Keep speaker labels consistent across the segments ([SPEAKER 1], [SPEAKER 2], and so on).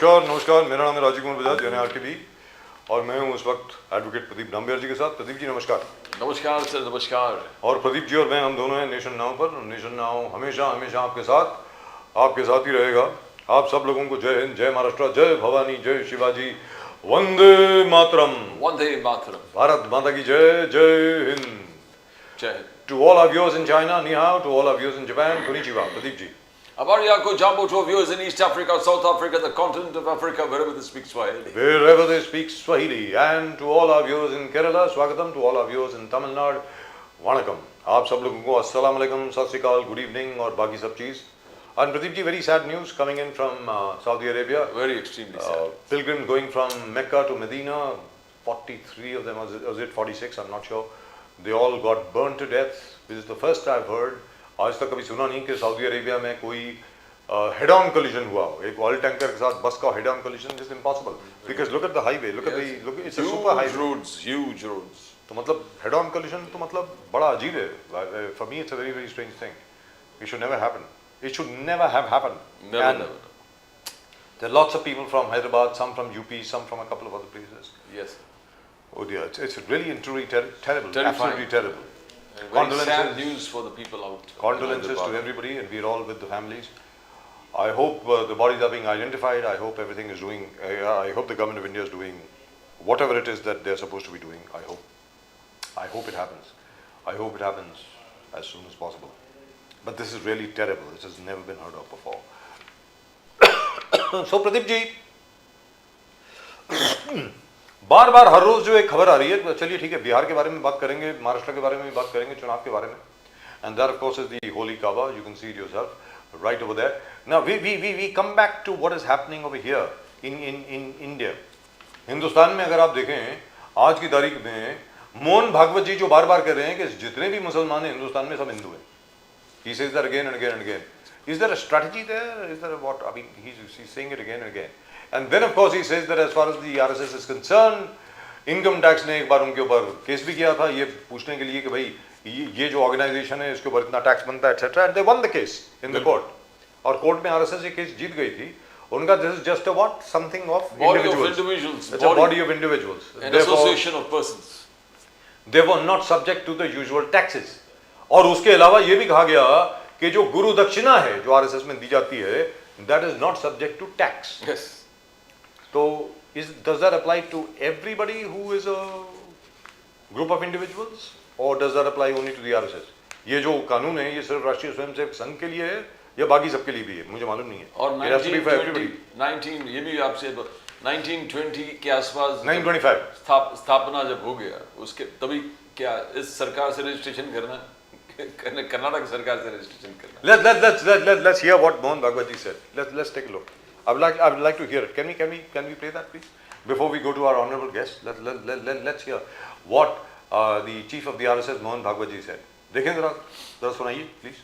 [SPEAKER 1] नमस्कार नमस्कार, मेरा नाम है राजीव कुमार बजाज यानी आरकेबी और मैं हूँ उस वक्त एडवोकेट प्रदीप नाम्बियार जी के साथ। प्रदीप जी नमस्कार।
[SPEAKER 2] नमस्कार सर, नमस्कार।
[SPEAKER 1] और प्रदीप जी और मैं हम दोनों हैं नेशन नाउ पर। नेशन नाउ हमेशा हमेशा आपके साथ ही रहेगा। आप सब लोगों को जय हिंद, जय महाराष्ट्र, जय भवानी, जय शिवाजी, वंदे मातरम।
[SPEAKER 2] वंदे मातरम।
[SPEAKER 1] भारत माता की जय, जय हिंद।
[SPEAKER 2] जय Hind.
[SPEAKER 1] To all our viewers in China, ni hao. To all our viewers in Japan, konnichiwa. Pradeep ji.
[SPEAKER 2] Abariyako Jambo to our viewers in East Africa, South Africa, the continent of Africa, wherever they speak Swahili.
[SPEAKER 1] Wherever they speak Swahili. And to all our viewers in Kerala, Swagatam. To all our viewers in Tamil Nadu, Vanakkam. आप सब लोगों को अस्सलाम वालेकुम, सत श्री अकाल, good evening और बाकी सब चीज़। And Pradeep ji, very sad news coming in from Saudi Arabia.
[SPEAKER 2] Very extremely sad.
[SPEAKER 1] Pilgrims going from Mecca to Medina, 43 of them, was it 46? I'm not sure. They all got burned to death. This is the first I've heard. आज तक कभी सुना नहीं कि Saudi Arabia में कोई head on collision हुआ हो। एक ऑयल टैंकर के साथ बस का head on collision is impossible because look at the highway, look it's a super highway,
[SPEAKER 2] huge roads.
[SPEAKER 1] तो मतलब हेड ऑन कोलिजन तो मतलब बड़ा अजीब है। For me it's a very very strange thing. It should never happen. It should never have happened.
[SPEAKER 2] Never.
[SPEAKER 1] There are lots of people from Hyderabad, some from UP, some from a couple of other places.
[SPEAKER 2] Yes.
[SPEAKER 1] Oh dear, it's really and truly terrible,
[SPEAKER 2] Terrifying.
[SPEAKER 1] absolutely terrible.
[SPEAKER 2] Very sad news for the people out.
[SPEAKER 1] Condolences to everybody, and we're all with the families. I hope the bodies are being identified. I hope everything is doing. I hope the government of India is doing whatever it is that they're supposed to be doing. I hope it happens. I hope it happens as soon as possible. But this is really terrible. This has never been heard of before. So Pradeep ji, बार बार हर रोज जो एक खबर आ रही है, चलिए ठीक है, बिहार के बारे में बात करेंगे, महाराष्ट्र के बारे में भी बात करेंगे, चुनाव के बारे में. And that of course is the holy Kaaba. You can see it yourself right over there. Now we come back to what is happening over here in India. Hindustan में अगर आप देखें आज की तारीख में मोहन भागवत जी जो बार बार कह रहे हैं कि जितने भी मुसलमान हैं हिंदुस्तान में सब हिंदू हैं. He says that again and again and again. Is there a strategy there? Is there a what? I mean, he's saying it again and again. And then of course he says that as far as the RSS is concerned, income tax ने एक बार उनके ऊपर case भी किया था ये पूछने के लिए कि भाई ये जो ऑर्गेनाइजेशन है इसके ऊपर इतना टैक्स बनता है etcetera, and they one the case in the court. और कोर्ट में आरएसएस ये केस जीत गई थी. उनका this is just a what something of individuals. It's a body of individuals,
[SPEAKER 2] an association of persons.
[SPEAKER 1] They were not subject to the usual taxes. और उसके अलावा ये भी कहा गया कि जो गुरु दक्षिणा है जो आरएसएस में दी जाती है, that is not subject to tax.
[SPEAKER 2] Yes.
[SPEAKER 1] तो does that apply to everybody who is a group of individuals or does that apply only to the RSS? ये जो कानून है ये सिर्फ राष्ट्रीय स्वयंसेवक संघ के लिए है या बाकी सबके लिए भी है, मुझे मालूम नहीं है.
[SPEAKER 2] और
[SPEAKER 1] It has to be for everybody.
[SPEAKER 2] 19 ये भी आपसे 1920 के आसपास
[SPEAKER 1] 925
[SPEAKER 2] स्थापना जब हो गया उसके तभी क्या इस सरकार से रजिस्ट्रेशन करना, कर्नाटक सरकार से रजिस्ट्रेशन करना.
[SPEAKER 1] Let's hear what Mohan Bhagwat ji said. Let's take a look. I would like to hear it. Can we play that please? Before we go to our honorable guest, let's hear what the chief of the RSS Mohan Bhagwat ji said. देखें जरा सुनाइए please.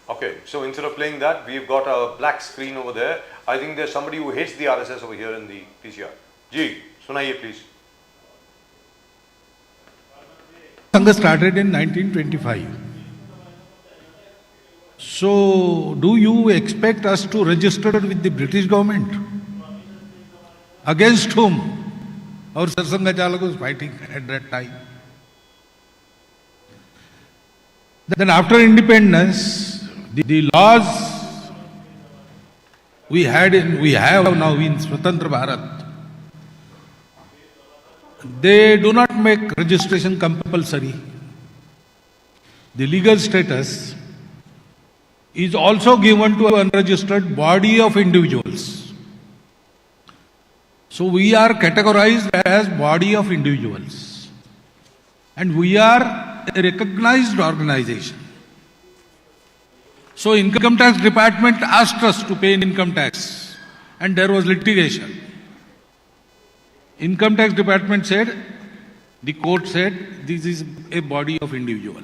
[SPEAKER 1] Okay, so instead of playing that, we've got a black screen over there. I think there's somebody who hates the RSS over here in the PCR. जी सुनाइए please.
[SPEAKER 3] Sangha started in 1925. So, do you expect us to register with the British government? Against whom? Our Satsanga Chalak was fighting at that time. Then after independence, the laws we have now in Swatantra Bharat, they do not make registration compulsory. The legal status is also given to an unregistered body of individuals. So we are categorized as body of individuals. And we are a recognized organization. So Income Tax Department asked us to pay income tax. And there was litigation. Income Tax Department said, the court said, this is a body of individual.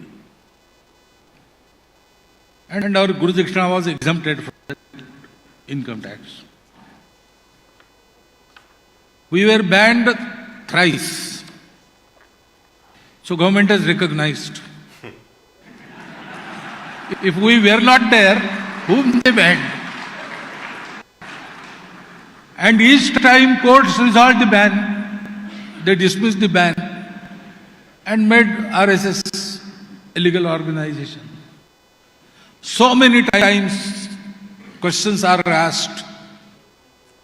[SPEAKER 3] And our Guru Dakshina was exempted from income tax. We were banned thrice. So government has recognized. If we were not there, whom they banned? And each time courts resolved the ban, they dismissed the ban and made RSS illegal organization. So many times questions are asked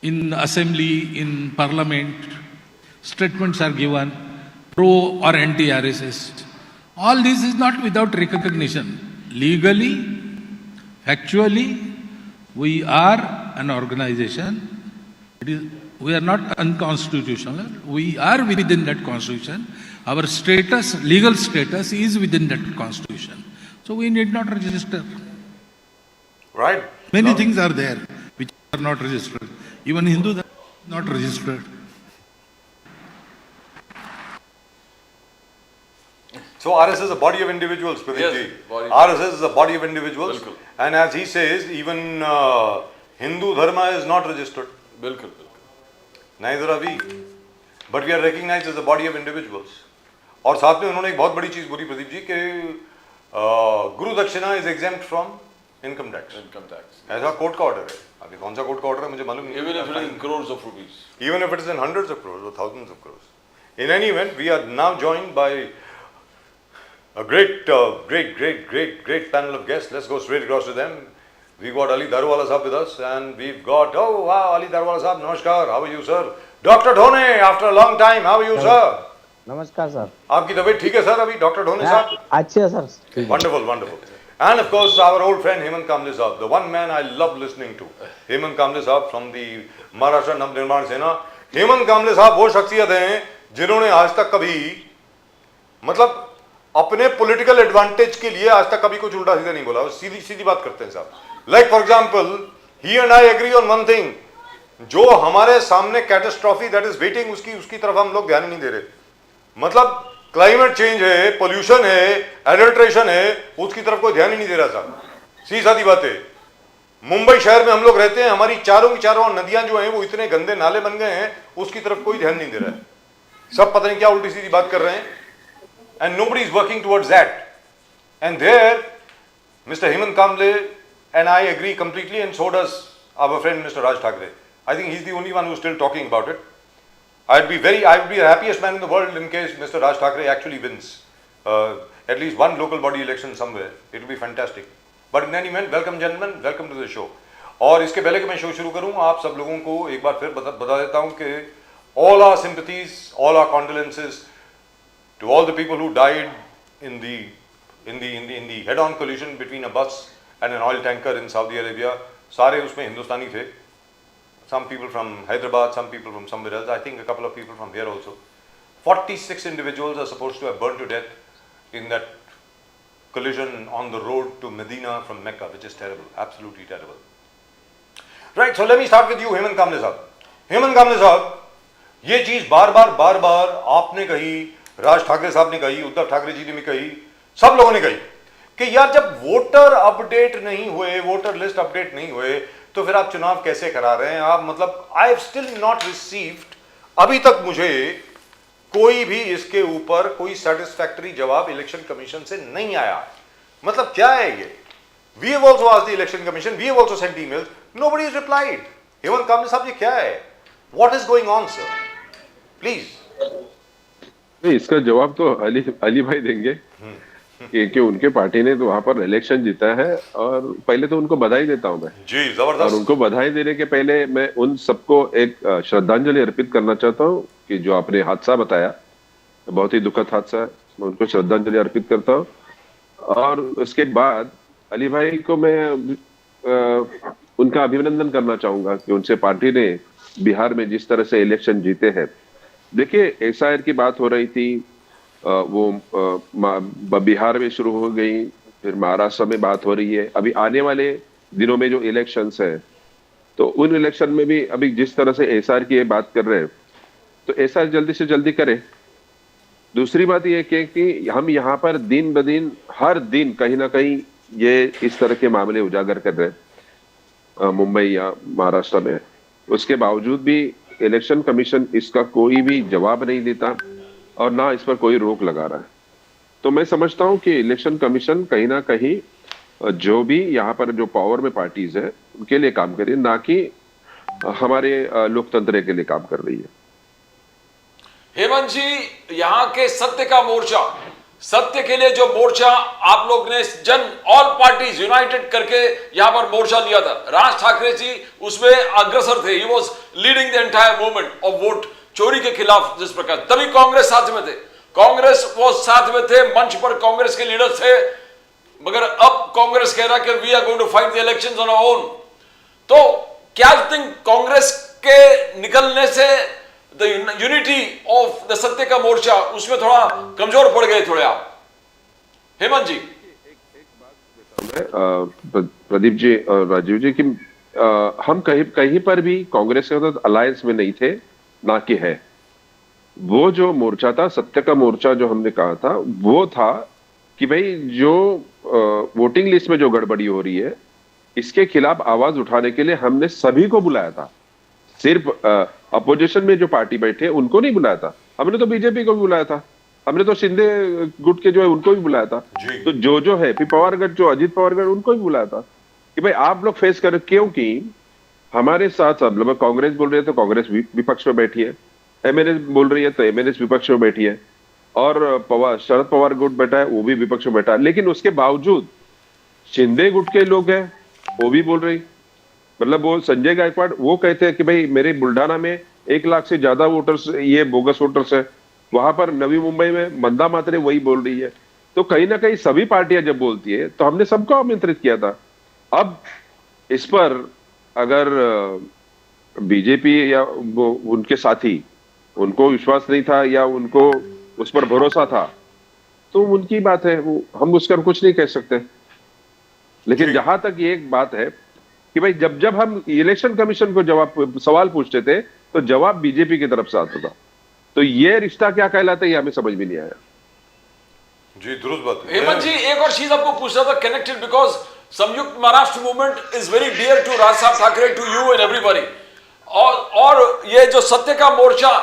[SPEAKER 3] in assembly, in parliament, statements are given, pro or anti-RSS. All this is not without recognition. Legally, factually, we are an organization. We are not unconstitutional. We are within that constitution. Our status, legal status is within that constitution. So we need not register.
[SPEAKER 1] Right.
[SPEAKER 3] Many things are there which are not registered. Even Hindu are not registered.
[SPEAKER 1] So RSS is a body of individuals, Pradeep ji.
[SPEAKER 2] body.
[SPEAKER 1] RSS is a body of individuals.
[SPEAKER 2] Bilkul.
[SPEAKER 1] And as he says, even Hindu Dharma is not registered.
[SPEAKER 2] बिल्कुल बिल्कुल
[SPEAKER 1] Neither are we. But we are recognized as a body of individuals. और साथ में उन्होंने एक बहुत बड़ी चीज बोली प्रदीप जी कि गुरु दक्षिणा is exempt from income tax.
[SPEAKER 2] Income tax
[SPEAKER 1] ऐसा कोर्ट का ऑर्डर है. अभी कौन सा कोर्ट का ऑर्डर है मुझे मालूम नहीं.
[SPEAKER 2] Even if it is in crores of rupees.
[SPEAKER 1] Even if it is in hundreds of crores or thousands of crores. In any event, we are now joined by a great panel of guests. Let's go straight across to them. We've got Ali Darwala Sahab with us, and we've got, oh wow, Ali Darwala Sahab, namaskar, how are you sir? Dr. Dhone, after a long time, how are you sir?
[SPEAKER 4] नमस्कार sir.
[SPEAKER 1] आपकी तबीयत ठीक है sir अभी doctor ढोने साहब?
[SPEAKER 4] अच्छे है sir.
[SPEAKER 1] Wonderful, wonderful. And of course our old friend Hemant Kamble Sahab, the one man I love listening to. Hemant Kamble Sahab from the Maharashtra Navnirman Sena. Hemant Kamble Sahab वो शख्सियत हैं जिन्होंने आज तक कभी मतलब अपने पॉलिटिकल एडवांटेज के लिए आज तक कभी कुछ उल्टा सीधा नहीं बोला. सीधी सीधी बात करते हैं साहब. Like for example, he and I agree on one thing. जो हमारे सामने कैटास्ट्रॉफी दैट इज वेटिंग उसकी तरफ हम लोग ध्यान नहीं दे रहे. मतलब क्लाइमेट चेंज है, पोल्यूशन है, एडल्ट्रेशन है, उसकी तरफ कोई ध्यान ही नहीं दे रहा साहब. सीधी सादी बात है. मुंबई शहर में हम लोग रहते हैं, हमारी चारों की चारों नदियां जो हैं वो इतने गंदे नाले बन गए हैं, उसकी तरफ कोई ध्यान नहीं दे रहा है. सब पता नहीं क्या उल्टी सीधी बात कर रहे हैं. And nobody is working towards that. And there, Mr. Hemant Kamble and I agree completely, and so does our friend Mr. Raj Thackeray. I think he's the only one who's still talking about it. I would be the happiest man in the world in case Mr. Raj Thackeray actually wins at least one local body election somewhere. It will be fantastic. But in any event, welcome gentlemen, welcome to the show. और इसके पहले कि मैं show शुरू करूं, आप सब लोगों को एक बार फिर बता देता हूं कि all our sympathies, all our condolences to all the people who died in the head-on collision between a bus and an oil tanker in Saudi Arabia. सारे उसमें हिंदुस्तानी थे. Some people from Hyderabad, some people from somewhere else. I think a couple of people from here also. 46 individuals are supposed to have burned to death in that collision on the road to Medina from Mecca, which is terrible, absolutely terrible. Right, so let me start with you, Hemant Kamble Sahab. Hemant Kamble Sahab, ये चीज बार बार आपने कही, राज ठाकरे साहब ने कही, उद्धव ठाकरे जी ने भी कही, सब लोगों ने कही कि यार जब वोटर अपडेट नहीं हुए, वोटर लिस्ट अपडेट नहीं हुए, तो फिर आप चुनाव कैसे करा रहे हैं आप. मतलब I have still not received, अभी तक मुझे कोई भी इसके ऊपर कोई सेटिस्फैक्टरी जवाब इलेक्शन कमीशन से नहीं आया. मतलब क्या है ये? We have also asked the election Commission, we have also sent emails, nobody has replied. Hemant Kamle साहब ये क्या है? What is going on sir? Please.
[SPEAKER 5] नहीं, इसका जवाब तो अली भाई देंगे कि उनके पार्टी ने तो वहां पर इलेक्शन जीता है, और पहले तो उनको बधाई देता हूं मैं
[SPEAKER 1] जी. जबरदस्त.
[SPEAKER 5] और उनको बधाई देने के पहले मैं उन सबको एक श्रद्धांजलि अर्पित करना चाहता हूं कि जो आपने हादसा बताया, बहुत ही दुखद हादसा है, मैं उनको श्रद्धांजलि अर्पित करता हूं. और उसके बाद अली भाई को मैं उनका अभिनंदन करना चाहूंगा कि उनसे पार्टी ने बिहार में जिस तरह से इलेक्शन जीते हैं. देखिए, एसआईआर की बात हो रही थी, वो बिहार में शुरू हो गई, फिर महाराष्ट्र में बात हो रही है, अभी आने वाले दिनों में जो इलेक्शंस है, तो उन इलेक्शन में भी अभी जिस तरह से एसआईआर की बात कर रहे हैं, तो एसआईआर जल्दी से जल्दी करें. दूसरी बात यह कि हम यहाँ पर दिन ब दिन हर दिन कहीं ना कहीं ये इस तरह के मामले उजागर कर रहे हैं मुंबई या महाराष्ट्र में. उसके बावजूद भी इलेक्शन कमीशन इसका कोई भी जवाब नहीं देता और ना इस पर कोई रोक लगा रहा है. तो मैं समझता हूं कि इलेक्शन कमीशन कहीं ना कहीं जो भी यहाँ पर जो पावर में पार्टीज है उनके लिए काम करे, ना कि हमारे लोकतंत्र के लिए काम कर रही है।
[SPEAKER 2] हेमंत जी, यहाँ के सत्य का मोर्चा, सत्य के लिए जो मोर्चा आप लोग ने ऑल पार्टीज यूनाइटेड करके यहाँ पर मोर्चा लिया था, राज ठाकरे जी उसमें अग्रसर थे। He was leading the entire movement of vote चोरी के खिलाफ। जिस प्रकार तभी कांग्रेस साथ में थे, कांग्रेस वो साथ में थे, मंच पर कांग्रेस के लीडर्स थे, मगर अब कांग्रेस कह रहा है कि we are going to fight the elections on our own. तो क्या थिंक कांग्रेस के निकलने से द यूनिटी ऑफ द सत्य का मोर्चा उसमें थोड़ा कमजोर पड़ गए थोड़े आप, हेमंत जी?
[SPEAKER 5] प्रदीप जी और राजीव जी कि हम कहीं पर भी कांग्रेस के साथ अलायंस में नहीं थे, ना कि है। वो जो मोर्चा था, सत्य का मोर्चा, जो हमने कहा था वो था कि भाई जो वोटिंग लिस्ट में जो गड़बड़ी हो रही है इसके खिलाफ आवाज उठाने के लिए हमने सभी को बुलाया था। सिर्फ अपोजिशन में जो पार्टी बैठे उनको नहीं बुलाया था, हमने तो बीजेपी को भी बुलाया था, हमने तो शिंदे गुट के जो है उनको भी बुलाया था, तो जो है पी पवारगढ़, जो अजीत पवारगढ़, उनको भी बुलाया था कि भाई आप लोग फेस करें। क्योंकि हमारे साथ सब लोग, कांग्रेस बोल रहे हैं तो कांग्रेस विपक्ष में बैठी है, एमएनएस बोल रही है तो एमएनएस विपक्ष में बैठी है, और शरद पवार गुट बैठा है वो भी विपक्ष में बैठा है। लेकिन उसके बावजूद शिंदे गुट के लोग हैं वो भी बोल रही, मतलब वो संजय गायकवाड़ वो कहते हैं कि भाई मेरे बुल्ढाना में 1 लाख से ज्यादा वोटर्स ये बोगस वोटर्स है, वहां पर नवी मुंबई में मंदा मात्रे वही बोल रही है। तो कहीं ना कहीं सभी पार्टियां जब बोलती है तो हमने सबको आमंत्रित किया था। अब इस पर अगर बीजेपी या वो उनके साथी, उनको विश्वास नहीं था या उनको उस पर भरोसा था तो उनकी बात है, वो हम उसका कुछ नहीं कह सकते। लेकिन जहां तक ये एक बात है कि भाई जब हम इलेक्शन कमीशन को सवाल पूछते थे तो जवाब बीजेपी की तरफ से आता था, तो ये रिश्ता क्या कहलाता है ये हमें समझ में नहीं आया।
[SPEAKER 1] जी दुरुस्त बात है।
[SPEAKER 2] हेमंत जी, एक और चीज आपको पूछना था connected, because Samyukta Maharashtra movement is very dear to Raj साहब Thackeray, to you and everybody. और ये जो सत्य का मोर्चा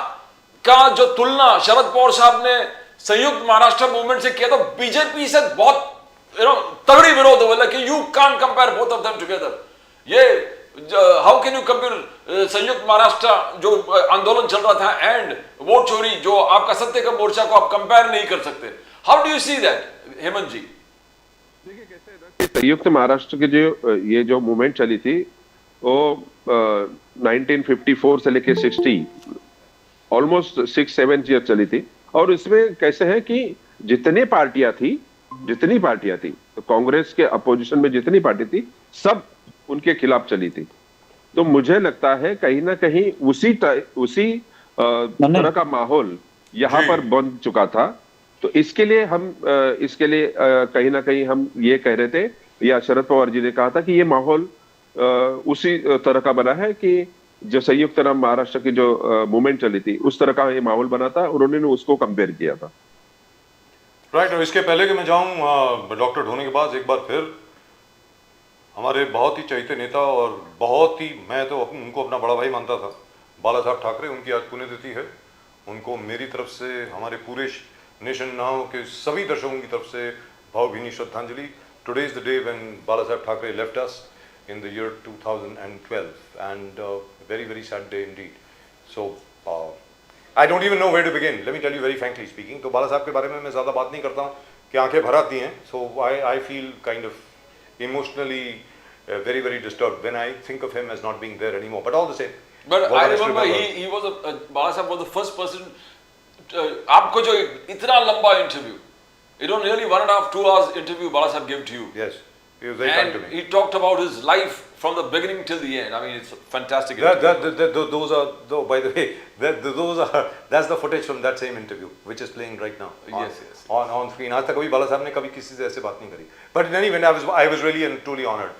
[SPEAKER 2] का जो तुलना शरद पवार साहब ने संयुक्त महाराष्ट्र मूवमेंट से किया, तो बीजेपी से बहुत तगड़ी विरोध हुआ कि you can't compare both of them together. ये हाउ कैन यू कंपेयर संयुक्त महाराष्ट्र जो आंदोलन चल रहा था एंड वोट चोरी जो आपका सत्य का मोर्चा को आप कंपेयर नहीं कर सकते। How do you see that Hemant ji?
[SPEAKER 5] देखिए कैसे है ना कि संयुक्त महाराष्ट्र के जो ये जो मूवमेंट चली थी वो 1954 से लेके 60 ऑलमोस्ट 6-7 ईयर चली थी। और इसमें कैसे है कि जितनी पार्टियां थी तो कांग्रेस के अपोजिशन में जितनी पार्टी थी सब उनके खिलाफ चली थी। तो मुझे लगता है कहीं ना कहीं उसी तरह का माहौल यहाँ पर बन चुका था। तो इसके लिए कहीं ना कहीं हम ये कह रहे थे, या शरद पवार जी ने कहा था कि ये माहौल उसी तरह का बना है कि जो संयुक्त महाराष्ट्र की जो मूवमेंट चली थी उस तरह का ये माहौल बना था और उन्होंने उसको कंपेयर किया था।
[SPEAKER 1] राइट। और इसके पहले कि मैं जाऊं डॉक्टर ढोने के बाद, एक बार फिर हमारे बहुत ही चहेते नेता और बहुत ही, मैं तो उनको अपना बड़ा भाई मानता था, बाला साहब ठाकरे, उनकी आज पुण्यतिथि है। उनको मेरी तरफ से, हमारे पूरे नेशन नाउ के सभी दर्शकों की तरफ से भावभीनी श्रद्धांजलि। Today is the day when Balasaheb Thackeray left us in the year 2012 and very very sad day indeed. So I don't even know where to begin, let me tell you very frankly speaking. तो बाला साहब के बारे में मैं ज़्यादा बात नहीं करता हूँ कि आंखें भर आती हैं। So I feel kind of emotionally very very disturbed when I think of him as not being there anymore, but all the same.
[SPEAKER 2] But I remember he was बाला साहब was the first person आपको जो इतना लंबा interview, you know, nearly 1.5-2 hours interview बाला साहब gave to you.
[SPEAKER 1] Yes. He was very kind to me.
[SPEAKER 2] He talked about his life from the beginning till the end. I mean, it's fantastic.
[SPEAKER 1] Those are, though, by the way, that's the footage from that same interview, which is playing right now.
[SPEAKER 2] Yes.
[SPEAKER 1] On screen. आज तक कभी बाला साहब ने कभी किसी से ऐसे बात नहीं करी. But in any event, I was really and truly honored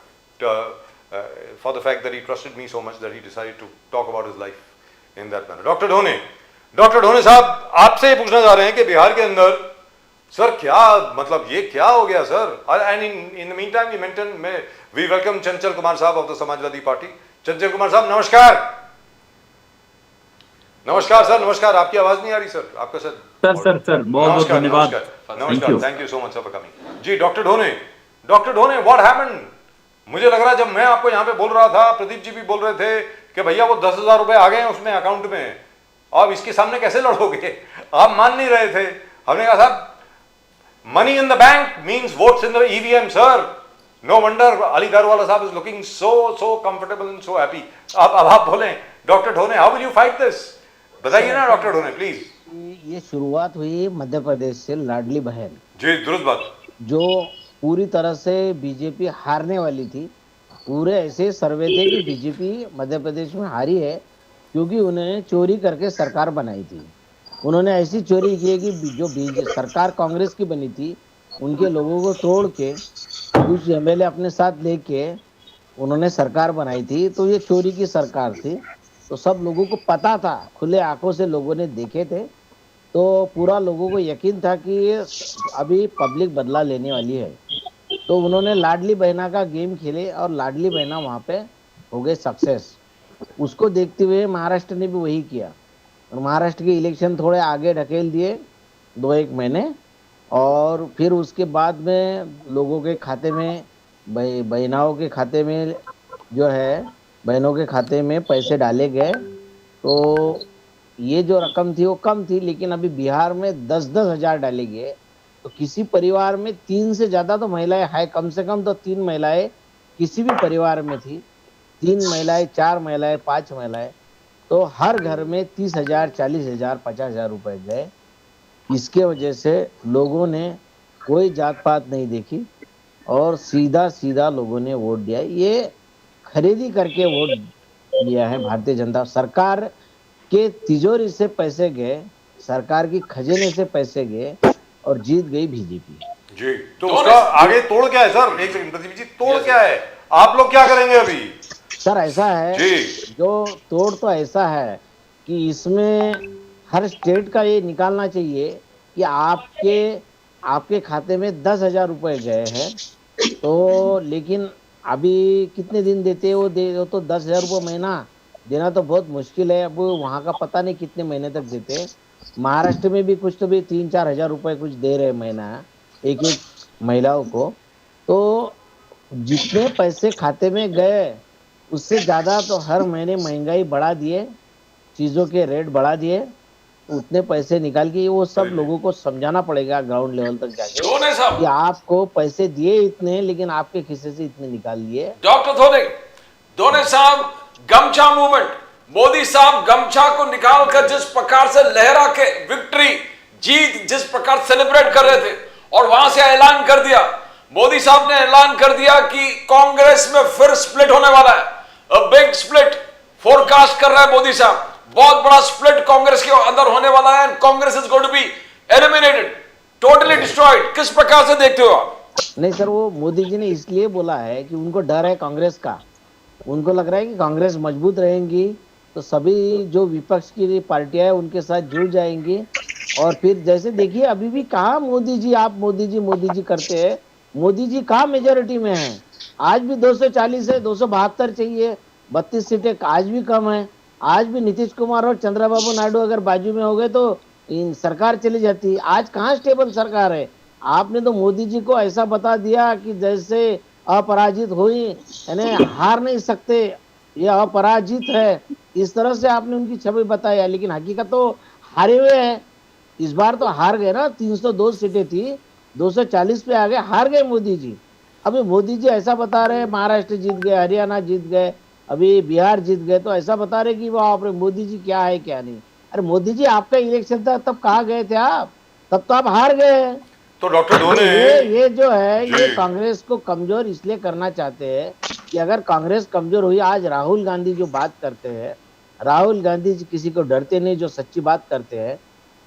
[SPEAKER 1] for the fact that he trusted me so much that he decided to talk about his life in that manner. Doctor ढोने साहब, आपसे ये पूछना चाह रहे हैं कि बिहार के अंदर सर क्या मतलब ये क्या हो गया sir? And in the meantime we welcome Chanchal Kumar साहब ऑफ द समाजवादी पार्टी। चंचल कुमार साहब नमस्कार। नमस्कार सर, नमस्कार। आपकी आवाज नहीं आ रही सर, आपका सर
[SPEAKER 6] बहुत बहुत धन्यवाद।
[SPEAKER 1] नमस्कार, thank you so much for coming. जी डॉक्टर ढोने व्हाट हैपेंड? मुझे लग रहा है जब मैं आपको यहाँ पे बोल रहा था, प्रदीप जी भी बोल रहे थे कि कि भैया वो 10,000 रुपए आ गए हैं उसमें अकाउंट में, आप इसके सामने कैसे लड़ोगे? आप मान नहीं रहे थे। हमने कहा साहब money in the bank means votes in the EVM sir. No wonder Ali Daruwala साहब is looking so comfortable and so happy. अब आप बोलें doctor Dhone, how will you fight this? बताइए ना डॉक्टर ढोने प्लीज।
[SPEAKER 4] ये शुरुआत हुई मध्य प्रदेश से, लाडली बहन
[SPEAKER 1] जी दुरुस्त बात।
[SPEAKER 4] जो पूरी तरह से बीजेपी हारने वाली थी। पूरे ऐसे सर्वे थे कि बीजेपी मध्य प्रदेश में हारी है क्योंकि उन्हें चोरी करके सरकार बनाई थी। उन्होंने ऐसी चोरी की है कि जो सरकार कांग्रेस की बनी थी उनके लोगों को तोड़ के कुछ एमएलए अपने साथ लेके उन्होंने सरकार बनाई थी। तो ये चोरी की सरकार थी, तो सब लोगों को पता था, खुले आंखों से लोगों ने देखे थे। तो पूरा लोगों को यकीन था कि अभी पब्लिक बदला लेने वाली है। तो उन्होंने लाडली बहना का गेम खेले और लाडली बहना वहाँ पे हो गए सक्सेस। उसको देखते हुए महाराष्ट्र ने भी वही किया और महाराष्ट्र के इलेक्शन थोड़े आगे ढकेल दिए 2-1 महीने, और फिर उसके बाद में लोगों के खाते में, बहनाओं के खाते में जो है, बहनों के खाते में पैसे डाले गए। तो ये जो रकम थी वो कम थी, लेकिन अभी बिहार में 10-10 हजार डाले गए। तो किसी परिवार में 3 से ज्यादा तो महिलाएं है, कम से कम तो 3 महिलाएं किसी भी परिवार में थी, 3 महिलाएं, 4 महिलाएं, 5 महिलाएं, तो हर घर में 30,000, 40,000, 50,000 रुपए गए। इसके वजह से लोगों ने कोई जात पात नहीं देखी और सीधा सीधा लोगों ने वोट दिया। ये खरीदी करके वोट दिया है भारतीय जनता। सरकार के तिजोरी से पैसे गए, सरकार की खजाने से पैसे गए और जीत गई बीजेपी।
[SPEAKER 1] जी तो उसका आगे तोड़ क्या है सर? एक सेकंड प्रदीप जी, तोड़ क्या है? आप लोग क्या करेंगे अभी?
[SPEAKER 4] सर ऐसा है
[SPEAKER 1] जी,
[SPEAKER 4] जो तोड़ तो ऐसा है कि इसमें हर स्टेट का ये निकालना चाहिए कि आपके खाते में 10,000 रुपए गए हैं, तो लेकिन अभी कितने दिन देते हो? तो 10,000 रुपये महीना देना तो बहुत मुश्किल है। अब वहाँ का पता नहीं कितने महीने तक देते हैं। महाराष्ट्र में भी कुछ तो भी 3-4 हजार रुपए कुछ दे रहे महीना एक एक महिलाओं को। तो जितने पैसे खाते में गए उससे ज्यादा तो हर महीने महंगाई बढ़ा दिए, चीजों के रेट बढ़ा दिए। उतने पैसे निकाल के वो सब लोगों को समझाना पड़ेगा ग्राउंड लेवल तक जाके
[SPEAKER 2] धोने साहब,
[SPEAKER 4] कि आपको पैसे दिए इतने, लेकिन आपके खिस्से से इतने निकाल लिए।
[SPEAKER 2] डॉक्टर धोने साहब, गमछा मूवमेंट, मोदी साहब गमछा को निकालकर जिस प्रकार से लहरा के विक्ट्री, जीत जिस प्रकार सेलिब्रेट कर रहे थे और वहां से ऐलान कर दिया, मोदी साहब ने ऐलान कर दिया कि कांग्रेस में फिर स्प्लिट होने वाला है। अ बिग स्प्लिट फोरकास्ट कर रहा है मोदी साहब। बहुत बड़ा स्प्लिट कांग्रेस के अंदर होने वाला है and Congress is going to be eliminated, totally destroyed. किस प्रकार से देखते हो आप?
[SPEAKER 4] नहीं सर, वो मोदी जी ने इसलिए बोला है कि उनको डर है कांग्रेस का। उनको लग रहा है कि कांग्रेस मजबूत रहेंगी तो सभी जो विपक्ष की पार्टियां हैं उनके साथ जुड़ जाएंगी। और फिर जैसे देखिए अभी भी कहा मोदी जी, आप मोदी जी करते हैं। मोदी जी कहा मेजोरिटी में है, आज भी 240 है, 272 चाहिए, 32 सीटें आज भी कम है। आज भी नीतीश कुमार और चंद्रबाबू नायडू अगर बाजू में हो गए तो इन सरकार चली जाती। आज कहाँ स्टेबल सरकार है? आपने तो मोदी जी को ऐसा बता दिया कि जैसे अपराजित हुई, यानी हार नहीं सकते, ये अपराजित है, इस तरह से आपने उनकी छवि बताया। लेकिन हकीकत तो हारे हुए हैं। इस बार तो हार गए ना, 302 सीटें थी, 240 पे आ गए, हार गए मोदी जी। अभी मोदी जी ऐसा बता रहे हैं महाराष्ट्र जीत गए, हरियाणा जीत गए, अभी बिहार जीत गए, तो ऐसा बता रहे कि वो मोदी जी क्या है क्या नहीं। अरे मोदी जी आपका इलेक्शन था तब कहाँ गए थे आप? तब तो आप हार गए।
[SPEAKER 1] तो डॉक्टर धोने
[SPEAKER 4] ये जो है ये कांग्रेस को कमजोर इसलिए करना चाहते हैं कि अगर कांग्रेस कमजोर हुई, आज राहुल गांधी जो बात करते हैं, राहुल गांधी जी किसी को डरते नहीं, जो सच्ची बात करते हैं।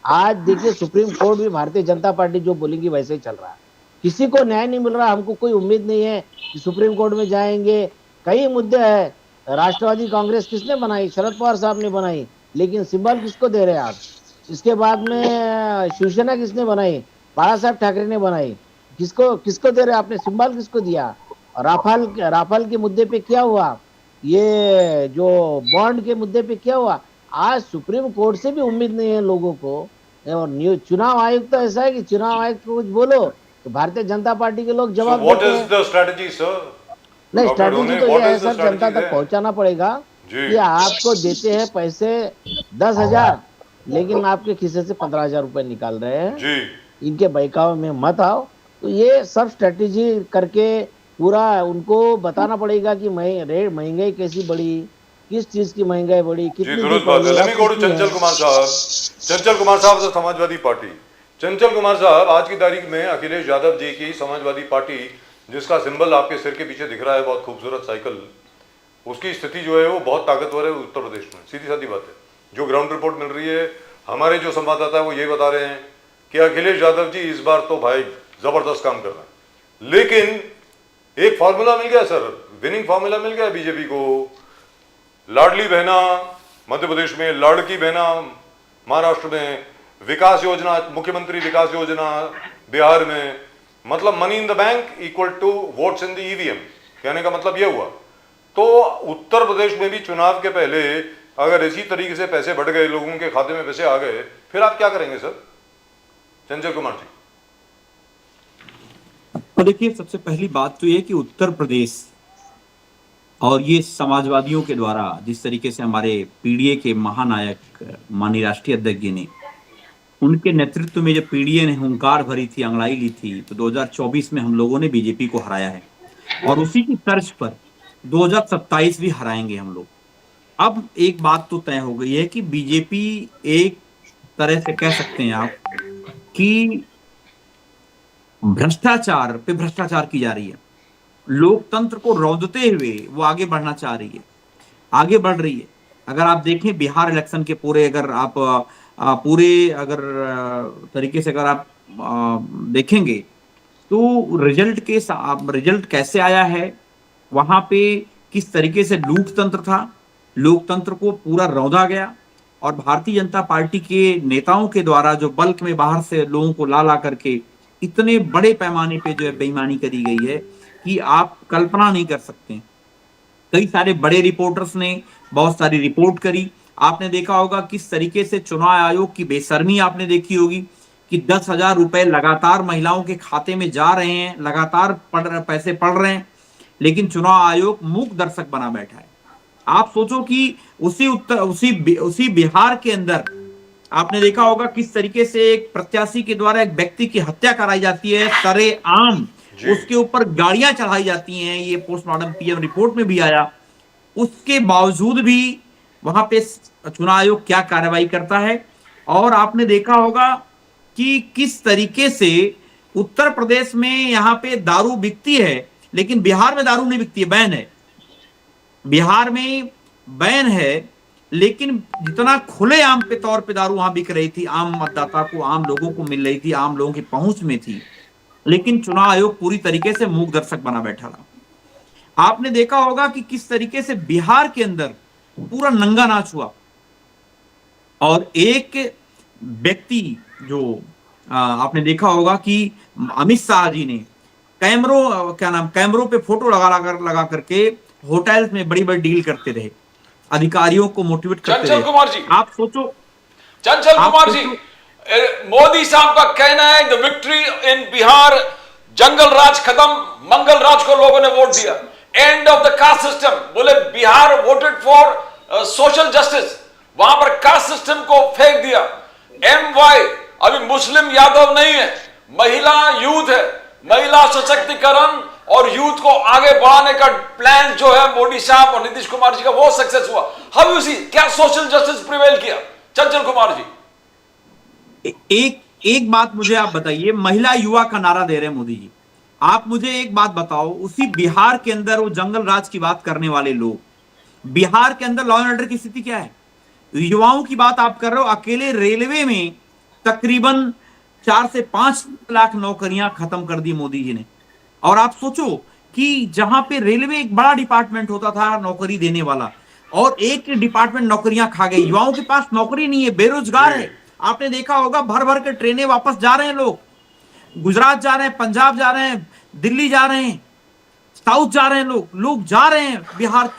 [SPEAKER 4] आज देखिए सुप्रीम कोर्ट भी भारतीय जनता पार्टी जो बोलेंगी वैसे ही चल रहा है। किसी को न्याय नहीं मिल रहा। हमको कोई उम्मीद नहीं है कि सुप्रीम कोर्ट में जाएंगे। कई मुद्दे हैं। राष्ट्रवादी कांग्रेस किसने बनाई? शरद पवार साहब ने बनाई, लेकिन सिंबल किसको दे रहे हैं आप? इसके बाद में शिवसेना किसने बनाई? बाला साहब ठाकरे ने बनाई। किसको दे रहे? आपने सिंबल किसको दिया? राफेल के मुद्दे पे क्या हुआ? ये जो बॉन्ड के मुद्दे पे क्या हुआ? आज सुप्रीम कोर्ट से भी उम्मीद नहीं है लोगों को। और चुनाव आयोग तो ऐसा है कि चुनाव आयोग को कुछ बोलो तो भारतीय जनता पार्टी के लोग जवाब देते हैं।
[SPEAKER 1] What is the strategy sir?
[SPEAKER 4] नहीं, स्ट्रेटजी तो ये है सर, जनता तक पहुंचाना पड़ेगा
[SPEAKER 1] जी
[SPEAKER 4] कि आपको देते हैं पैसे 10,000, लेकिन आपके खिस्से से 15,000 रुपए निकाल रहे हैं।
[SPEAKER 1] जी
[SPEAKER 4] इनके बहकावे में मत आओ। तो ये सब स्ट्रेटेजी करके पूरा उनको बताना पड़ेगा कि महंगाई कैसी बढ़ी, किस चीज की महंगाई बढ़ी,
[SPEAKER 1] जी
[SPEAKER 4] कितनी
[SPEAKER 1] दुरुस्त
[SPEAKER 4] दिन
[SPEAKER 1] बात है।
[SPEAKER 4] पहले
[SPEAKER 1] लेट
[SPEAKER 4] अब
[SPEAKER 1] मी गो टू
[SPEAKER 4] कितनी
[SPEAKER 1] चंचल
[SPEAKER 4] है।
[SPEAKER 1] कुमार साहब। चंचल कुमार साहब तो समाजवादी पार्टी। चंचल कुमार साहब, आज की तारीख में अखिलेश यादव जी की समाजवादी पार्टी, जिसका सिंबल आपके सिर के पीछे दिख रहा है, बहुत खूबसूरत साइकिल, उसकी स्थिति जो है वो बहुत ताकतवर है उत्तर प्रदेश में। सीधी सादी बात है। जो ग्राउंड रिपोर्ट मिल रही है, हमारे जो संवाददाता है वो ये बता रहे हैं कि अखिलेश यादव जी इस बार तो भाई जबरदस्त काम कर रहे हैं। लेकिन एक फार्मूला मिल गया सर, विनिंग फार्मूला मिल गया बीजेपी को। लाडली बहना मध्य प्रदेश में, लाड़की बहना महाराष्ट्र में, विकास योजना, मुख्यमंत्री विकास योजना बिहार में, मतलब money in the bank equal to votes in the EVM. कहने का मतलब यह हुआ। तो उत्तर प्रदेश में भी चुनाव के पहले अगर इसी तरीके से पैसे बढ़ गए, लोगों के खाते में पैसे आ गए, फिर आप क्या करेंगे सर? चंचल कुमार जी।
[SPEAKER 6] तो देखिए, सबसे पहली बात तो ये कि उत्तर प्रदेश और ये समाजवादियों के द्वारा जिस तरीके से हमारे पीडीए के महानायक माननीय राष्ट्रीय अध्यक्ष जी ने, उनके नेतृत्व में जब पीडीए ने हुंकार भरी थी, अंगड़ाई ली थी, तो 2024 में हम लोगों ने बीजेपी को हराया है और उसी की तर्ज पर 2027 भी हराएंगे हम लोग। अब एक बात तो तय हो गई है कि बीजेपी, एक तरह से कह सकते हैं आप कि भ्रष्टाचार पे भ्रष्टाचार की जा रही है। लोकतंत्र को रौंदते हुए वो आगे बढ़ना चाह रही है, आगे बढ़ रही है। अगर आप देखें बिहार इलेक्शन के पूरे, अगर आप तरीके से अगर आप देखेंगे तो रिजल्ट कैसे आया है, वहां पे किस तरीके से लूटतंत्र था, लोकतंत्र को पूरा रौंदा गया और भारतीय जनता पार्टी के नेताओं के द्वारा जो बल्क में बाहर से लोगों को ला करके इतने बड़े पैमाने पे जो है बेईमानी करी गई है कि आप कल्पना नहीं कर सकते। कई सारे बड़े रिपोर्टर्स ने बहुत सारी रिपोर्ट करी। आपने देखा होगा किस तरीके से चुनाव आयोग की बेशर्मी आपने देखी होगी कि 10,000 रुपए लगातार महिलाओं के खाते में जा रहे हैं, लगातार पैसे पड़ रहे हैं, लेकिन चुनाव आयोग मूक दर्शक बना बैठा है। आप सोचो कि उसी बिहार के अंदर आपने देखा होगा किस तरीके से एक प्रत्याशी के द्वारा एक व्यक्ति की हत्या कराई जाती है, सरेआम उसके ऊपर गाड़ियां चढ़ाई जाती हैं। ये पोस्टमार्टम पीएम रिपोर्ट में भी आया। उसके बावजूद भी वहां पे चुनाव आयोग क्या कार्रवाई करता है। और आपने देखा होगा कि किस तरीके से उत्तर प्रदेश में यहां पे दारू बिकती है, लेकिन बिहार में दारू नहीं बिकती है, बैन है। बिहार में बैन है, लेकिन जितना खुलेआम पे तौर पे दारू वहां बिक रही थी, आम मतदाता को, आम लोगों को मिल रही थी, आम लोगों की पहुंच में थी, लेकिन चुनाव आयोग पूरी तरीके से मूक दर्शक बना बैठा रहा। आपने देखा होगा कि किस तरीके से बिहार के अंदर पूरा नंगा नाच हुआ और एक व्यक्ति जो आपने देखा होगा कि अमित शाह जी ने कैमरों पे फोटो लगा करके होटल्स में बड़ी बड़ी डील करते रहे, अधिकारियों को मोटिवेट करते रहे।
[SPEAKER 2] चंचल कुमार जी,
[SPEAKER 6] आप सोचो,
[SPEAKER 2] चंचल कुमार जी, मोदी साहब का कहना है द विक्ट्री इन बिहार, जंगल राज खत्म, मंगल राज को लोगों ने वोट दिया, end of the caste system. बोले Bihar voted for social justice, वहां पर कास्ट सिस्टम को फेंक दिया। MY अभी मुस्लिम यादव नहीं है, महिला यूथ है, महिला सशक्तिकरण और यूथ को आगे बढ़ाने का प्लान जो है मोदी साहब और नीतीश कुमार जी का, वो सक्सेस हुआ। हम उसी क्या सोशल जस्टिस प्रिवेल किया? चंचल कुमार जी,
[SPEAKER 6] एक बात मुझे आप बताइए, महिला युवा का नारा दे रहे हैं मोदी जी। आप मुझे एक बात बताओ, उसी बिहार के अंदर वो जंगल राज की बात करने वाले लोग, बिहार के अंदर लॉ एंड ऑर्डर की स्थिति क्या है? युवाओं की बात आप कर रहे हो। अकेले रेलवे में तकरीबन 4 से 5 लाख नौकरियां खत्म कर दी मोदी जी ने। और आप सोचो कि जहां पे रेलवे एक बड़ा डिपार्टमेंट होता था नौकरी देने वाला, और एक डिपार्टमेंट नौकरियां खा गई। युवाओं के पास नौकरी नहीं है, बेरोजगार है। आपने देखा होगा भर भर के ट्रेनें वापस जा रहे हैं लोग, गुजरात जा रहे हैं, पंजाब जा रहे हैं, दिल्ली जा रहे हैं, साउथ जा रहे हैं, लोग जा रहे हैं बिहार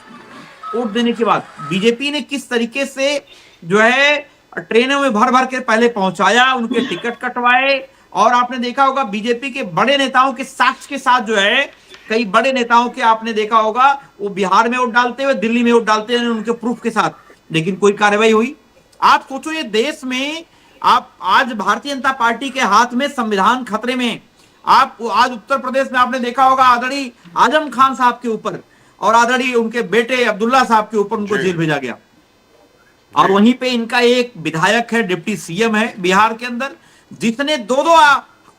[SPEAKER 6] वोट देने के बाद। बीजेपी ने किस तरीके से जो है ट्रेनों में भर भर के पहले पहुंचाया, उनके टिकट कटवाए, और आपने देखा होगा बीजेपी के बड़े नेताओं के साक्ष्य के साथ जो है कई बड़े नेताओं के आपने देखा होगा वो बिहार में वोट डालते हुए, दिल्ली में वोट डालते हैं उनके प्रूफ के साथ, लेकिन कोई कार्रवाई हुई? आप सोचो ये देश में आप आज भारतीय जनता पार्टी के हाथ में संविधान खतरे में। आप आज उत्तर प्रदेश में आपने देखा होगा आदरणीय आजम खान साहब के ऊपर और आदरणीय उनके बेटे अब्दुल्ला साहब के ऊपर उनको जेल भेजा गया, और वहीं पे इनका एक विधायक है, डिप्टी सीएम है बिहार के अंदर, जिसने दो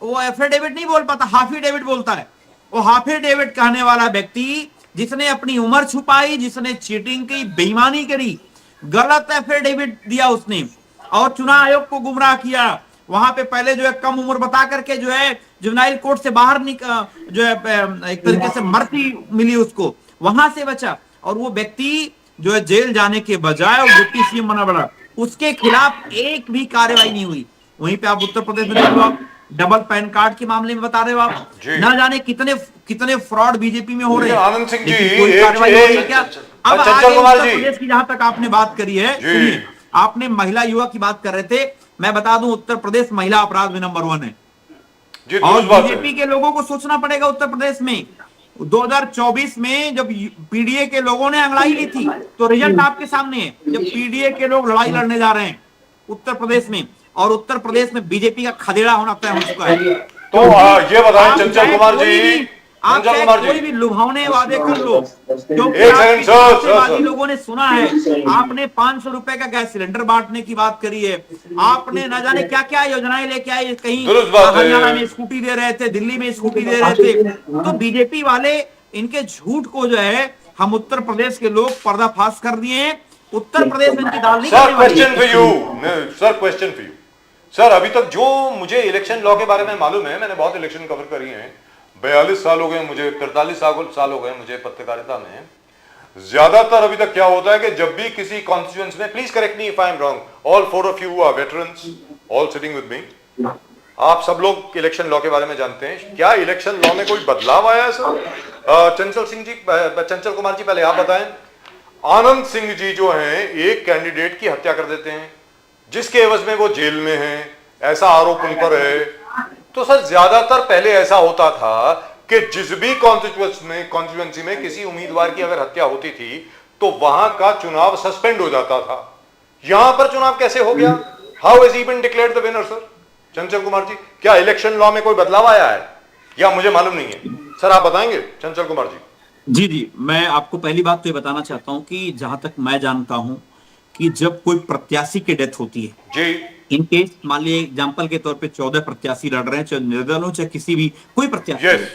[SPEAKER 6] वो एफिडेविट नहीं बोल पाता, हाफी डेविड बोलता है। वो हाफी डेविड कहने वाला व्यक्ति जिसने अपनी उम्र छुपाई, जिसने चीटिंग की, बेईमानी करी, गलत एफिडेविट दिया उसने और चुनाव आयोग को गुमराह किया। वहां पे पहले जो है कम उम्र बता करके जो है जुवेनाइल कोर्ट से बाहर जो है एक तरीके से मर्सी मिली उसको, वहां से बचा, और वो व्यक्ति जो है जेल जाने के बजाय और डिप्टी सीएम बना बड़ा, उसके खिलाफ एक भी कार्रवाई नहीं हुई। वहीं पे आप उत्तर प्रदेश में देख लो, आप डबल पैन कार्ड के मामले में बता रहे हो आप, ना जाने कितने फ्रॉड बीजेपी में हो रहे हैं,
[SPEAKER 1] आनंद सिंह जी,
[SPEAKER 6] कोई कार्रवाई हो रही है क्या? अब
[SPEAKER 1] चंचल
[SPEAKER 6] आगे
[SPEAKER 1] कुमार
[SPEAKER 6] उत्तर
[SPEAKER 1] जी,
[SPEAKER 6] प्रदेश की जहां तक आपने बात करी है, सुनिए, आपने महिला युवा की बात कर रहे थे, मैं बता दूं उत्तर प्रदेश महिला अपराध में नंबर 1 है।
[SPEAKER 1] जी,
[SPEAKER 6] और
[SPEAKER 1] दुरुस्त बात है।
[SPEAKER 6] बीजेपी के लोगों को सोचना पड़ेगा उत्तर प्रदेश में 2024 में जब पीडीए के लोगों ने अंगड़ाई ली थी, तो रिजल्ट आपके सामने है। जब पीडीए के लोग लड़ाई लड़ने जा रहे हैं उत्तर प्रदेश में, और उत्तर प्रदेश में बीजेपी का खदेड़ा होना तय हो चुका है।
[SPEAKER 1] तो ये बताएं चंचल कुमार जी,
[SPEAKER 6] आप
[SPEAKER 1] चंचल कुमार
[SPEAKER 6] कोई
[SPEAKER 1] जी,
[SPEAKER 6] भी लुभावने वादे कर लो, क्योंकि
[SPEAKER 1] एक सेकंड सर,
[SPEAKER 6] आपके लोगों ने सुना है, आपने 500 रुपए का गैस सिलेंडर बांटने की बात करी है, आपने न जाने क्या क्या योजनाएं लेके आए, कहीं
[SPEAKER 1] दुरुस्त बात है।
[SPEAKER 6] हरियाणा में स्कूटी दे रहे थे, दिल्ली में स्कूटी दे रहे थे। तो बीजेपी वाले इनके झूठ को जो है हम उत्तर प्रदेश के लोग पर्दाफाश कर दिए हैं। उत्तर प्रदेश में इनकी दाल नहीं
[SPEAKER 1] सर
[SPEAKER 6] चलने वाली है।
[SPEAKER 1] Question for you, sir question for you sir, अभी तक जो मुझे इलेक्शन लॉ के बारे में मालूम है, मैंने बहुत इलेक्शन कवर करी है, 42 साल हो गए मुझे, 43 साल हो गए मुझे पत्रकारिता में। ज्यादातर अभी तक क्या होता है कि जब भी किसी कॉन्स्टिट्यूएंसी में, please correct me if I am wrong, all 4 of you are veterans, all sitting with me, आप सब लोग इलेक्शन लॉ के बारे में जानते हैं। क्या इलेक्शन लॉ में कोई बदलाव आया है सर? चंचल कुमार जी पहले आप बताएं। आनंद सिंह जी जो हैं एक कैंडिडेट की हत्या कर देते हैं जिसके एवज में वो जेल में हैं, ऐसा आरोप उन पर है। तो सर ज्यादातर पहले ऐसा होता था कि जिस भी कॉन्स्टिट्यूएंसी में किसी उम्मीदवार की अगर हत्या होती थी तो वहां का चुनाव सस्पेंड हो जाता था। यहां पर चुनाव कैसे हो गया? How has he been declared the winner sir? Chanchal Kumar जी, क्या इलेक्शन लॉ में कोई बदलाव आया है या मुझे मालूम नहीं है? सर आप बताएंगे चंचल कुमार जी।
[SPEAKER 6] जी, मैं आपको पहली बात तो ये बताना चाहता हूं कि जहां तक मैं जानता हूं कि जब कोई प्रत्याशी की डेथ होती है
[SPEAKER 1] जी,
[SPEAKER 6] इन केस मान लीजिए एग्जाम्पल के तौर पे 14 प्रत्याशी लड़ रहे हैं, चाहे निर्दल हो चाहे किसी भी कोई प्रत्याशी
[SPEAKER 1] Yes.
[SPEAKER 6] हो,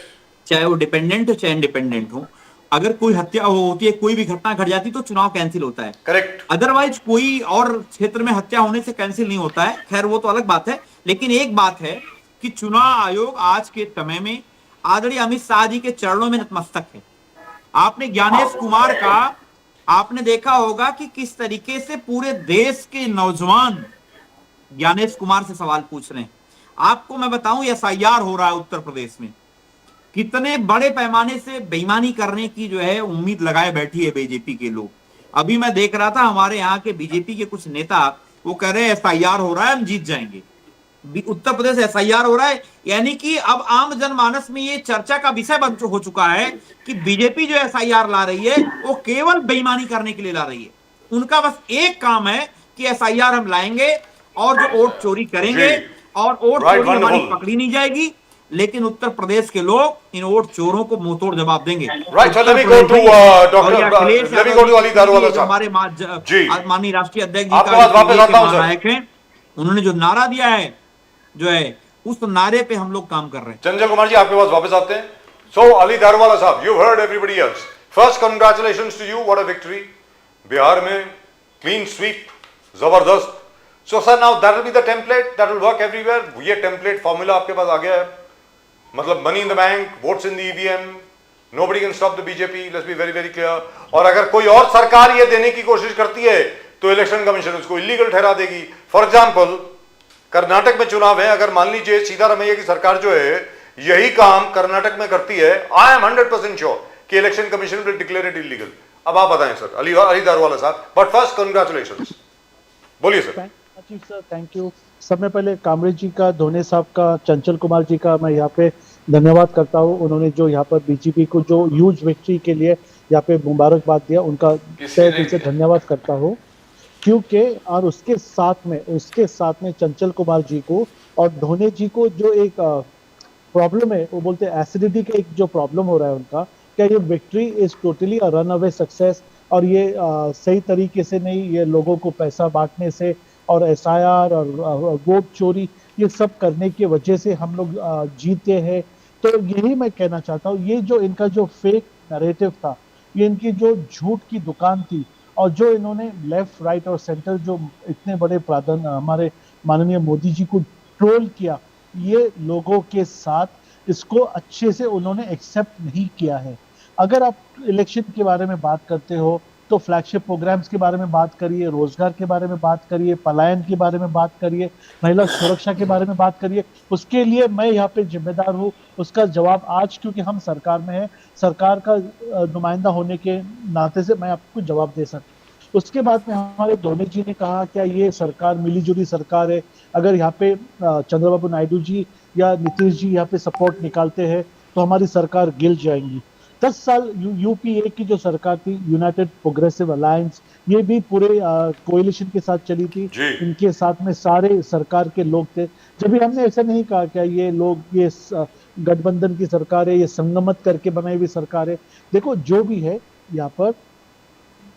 [SPEAKER 6] चाहे वो डिपेंडेंट हो चाहे इंडिपेंडेंट हो, अगर कोई हत्या होती है, कोई भी घटना घट जाती है तो चुनाव कैंसिल होता है।
[SPEAKER 1] करेक्ट।
[SPEAKER 6] अदरवाइज कोई और क्षेत्र में हत्या होने से कैंसिल नहीं होता है, खैर वो तो अलग बात है। लेकिन एक बात है कि चुनाव आयोग आज के समय में आदरणीय अमित शाह जी के चरणों में नतमस्तक है। आपने ज्ञानेश कुमार का आपने देखा होगा कि किस तरीके से पूरे देश के नौजवान ज्ञानेश कुमार से सवाल पूछ रहे हैं। आपको मैं बताऊं एसआईआर हो रहा है उत्तर प्रदेश में, कितने बड़े पैमाने से बेईमानी करने की जो है उम्मीद लगाए बैठी है बीजेपी के लोग। अभी मैं देख रहा था हमारे यहाँ के बीजेपी के कुछ नेता वो कह रहे हैं एसआईआर हो रहा है हम जीत जाएंगे। उत्तर प्रदेश एसआईआर हो रहा है, यानी कि अब आम जनमानस में ये चर्चा का विषय बन हो चुका है कि बीजेपी जो एसआईआर ला रही है वो केवल बेईमानी करने के लिए ला रही है। उनका बस एक काम है कि एसआईआर हम लाएंगे और जो वोट चोरी करेंगे और वोट चोरी हमारी पकड़ी नहीं जाएगी, लेकिन उत्तर प्रदेश के लोग इन वोट चोरों को मुंहतोड़ जवाब देंगे।
[SPEAKER 1] Right, so let me go to Ali Daruwala साहब।
[SPEAKER 6] हमारे माननीय राष्ट्रीय अध्यक्ष जी
[SPEAKER 1] का
[SPEAKER 6] उन्होंने जो नारा दिया है जो है उस नारे पे हम लोग काम कर रहे हैं।
[SPEAKER 1] चंचल कुमार जी आपके पास वापस आते हैं। सो अली दारूवाला साहब, you heard everybody else. First congratulations to you, what a victory. Bihar में क्लीन स्वीप, जबरदस्त। So sir now that will be the template that will work everywhere. ये टेम्पलेट फॉर्मूला आपके पास आ गया है, मतलब money in the bank, votes in the EVM, nobody can stop the BJP, let's be very very clear. और अगर कोई और सरकार ये देने की कोशिश करती है तो इलेक्शन कमीशन उसको इलीगल ठहरा देगी। फॉर एग्जाम्पल कर्नाटक में चुनाव है, अगर मान लीजिए सीतारमैया की सरकार जो है यही काम कर्नाटक में करती है, आई एम 100% श्योर कि election commission will declare it illegal. अब आप बताएं सर, अली दारूवाला साहब, बट फर्स्ट कांग्रेचुलेशंस। बोलिए सर।
[SPEAKER 7] Sir thank you. सब में पहले कामरेज जी का, धोने साहब का, चंचल कुमार जी का मैं यहाँ पे धन्यवाद करता हूँ। उन्होंने जो यहाँ पर बीजेपी को जो ह्यूज विक्ट्री के लिए यहाँ पे मुबारकबाद दिया, उनका तहे दिल से धन्यवाद करता हूँ। क्योंकि और उसके साथ में चंचल कुमार जी को और धोनी जी को जो एक प्रॉब्लम है, वो बोलते हैं एसिडिटी का एक जो प्रॉब्लम हो रहा है उनका, क्या ये victory is totally a run away success, और ये सही तरीके से नहीं, ये लोगों को पैसा बांटने से और एसआईआर और वोट चोरी ये सब करने की वजह से हम लोग जीते हैं। तो यही मैं कहना चाहता हूँ, ये जो इनका जो फेक नैरेटिव था, ये इनकी जो झूठ की दुकान थी, और जो इन्होंने लेफ्ट राइट और सेंटर जो इतने बड़े प्राधान्य हमारे माननीय मोदी जी को ट्रोल किया, ये लोगों के साथ इसको अच्छे से उन्होंने एक्सेप्ट नहीं किया है। अगर आप इलेक्शन के बारे में बात करते हो तो फ्लैगशिप प्रोग्राम्स के बारे में बात करिए, रोजगार के बारे में बात करिए, पलायन के बारे में बात करिए, महिला सुरक्षा के बारे में बात करिए। उसके लिए मैं यहाँ पे जिम्मेदार हूँ, उसका जवाब आज क्योंकि हम सरकार में है, सरकार का नुमाइंदा होने के नाते से मैं आपको जवाब दे सकता हूँ। उसके बाद में हमारे धोनी जी ने कहा क्या ये सरकार मिलीजुली सरकार है, अगर यहाँ पे चंद्रबाबू नायडू जी या नीतीश जी यहाँ पे सपोर्ट निकालते हैं तो हमारी सरकार गिर जाएंगी। 10 साल यूपीए की जो सरकार थी, यूनाइटेड प्रोग्रेसिव अलायंस, ये भी पूरे कोएलिशन के साथ चली थी, इनके साथ में सारे सरकार के लोग थे। जब भी हमने ऐसा नहीं कहा क्या ये लोग ये गठबंधन की सरकार है, ये संगमत करके बनाई हुई सरकार है। देखो जो भी है यहाँ पर,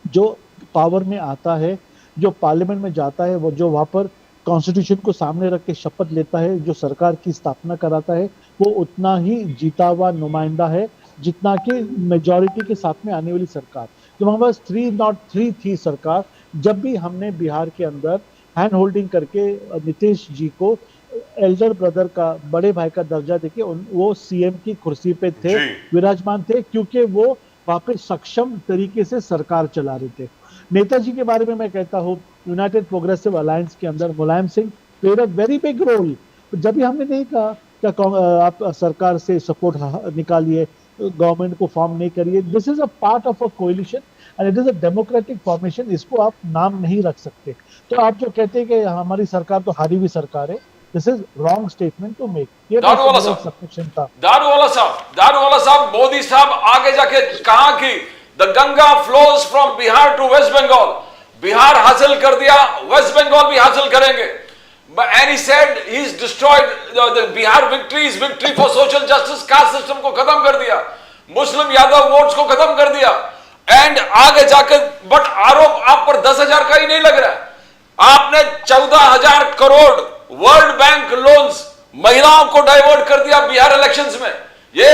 [SPEAKER 7] जो पावर में आता है, जो पार्लियामेंट में जाता है, वो जो वहां पर कॉन्स्टिट्यूशन को सामने रख के शपथ लेता है, जो सरकार की स्थापना कराता है, वो उतना ही जीता हुआ नुमाइंदा है जितना कि मेजॉरिटी के साथ में आने वाली सरकार। जो हमारे पास 303 थी सरकार, जब भी हमने बिहार के अंदर हैंड होल्डिंग करके नीतीश जी को एल्डर ब्रदर का, बड़े भाई का दर्जा देके वो सीएम की कुर्सी पे थे, विराजमान थे, क्योंकि वो वहां पे सक्षम तरीके से सरकार चला रहे थे। नेताजी के बारे में मैं कहता हूँ, यूनाइटेड प्रोग्रेसिव अलायंस के अंदर Mulayam Singh played a very big role. जब भी हमने नहीं कहा क्या आप सरकार से सपोर्ट निकालिए, गवर्नमेंट को फॉर्म नहीं करिए, this is a part of a coalition and it is a democratic formation, इसको आप नाम नहीं रख सकते। तो आप जो कहते हैं कि हमारी सरकार तो हारी हुई सरकार है, this is wrong statement to make. ये सबमिशन था।
[SPEAKER 2] दारूवाला साहब, मोदी साहब आगे जाके कहा कि the Ganga flows from Bihar to West Bengal, Bihar हासिल कर दिया, वेस्ट बंगाल भी हासिल करेंगे। And he said he's destroyed the Bihar victory is victory for social justice, caste system को खत्म कर दिया, मुस्लिम यादव वोट्स को खत्म कर दिया। एंड आगे जाकर बट आरोप आप पर 10,000 का ही नहीं लग रहा है। आपने 14,000 करोड़ वर्ल्ड बैंक लोन्स महिलाओं को डाइवर्ट कर दिया बिहार इलेक्शंस में। ये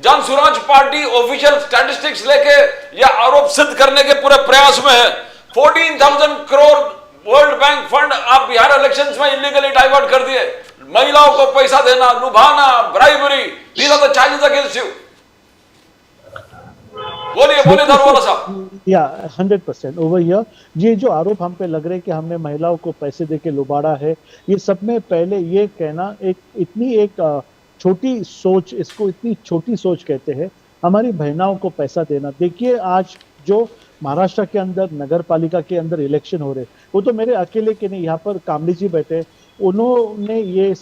[SPEAKER 2] जन स्वराज पार्टी ऑफिशियल स्टैटिस्टिक्स लेके या आरोप सिद्ध करने के पूरे प्रयास में है। 14,000 करोड़ वर्ल्ड बैंक फंड आप बिहार इलेक्शंस में इलीगली डाइवर्ट कर दिए। महिलाओं को पैसा देना, लुभाना, bribery, these are the charges against you. बोलिए दारूवाला साहब।
[SPEAKER 7] या 100% ओवर हियर, ये जो आरोप हम पे लग रहे हैं कि हमने महिलाओं को पैसे देके लुबाड़ा है, ये सब में पहले ये कहना एक छोटी सोच, इसको इतनी छोटी सोच कहते हैं, हमारी बहनाओं को पैसा देना। देखिए आज जो महाराष्ट्र के अंदर नगर पालिका के अंदर इलेक्शन हो रहे, वो तो मेरे अकेले के नहीं, यहाँ पर कामली जी बैठे, उन्होंने ये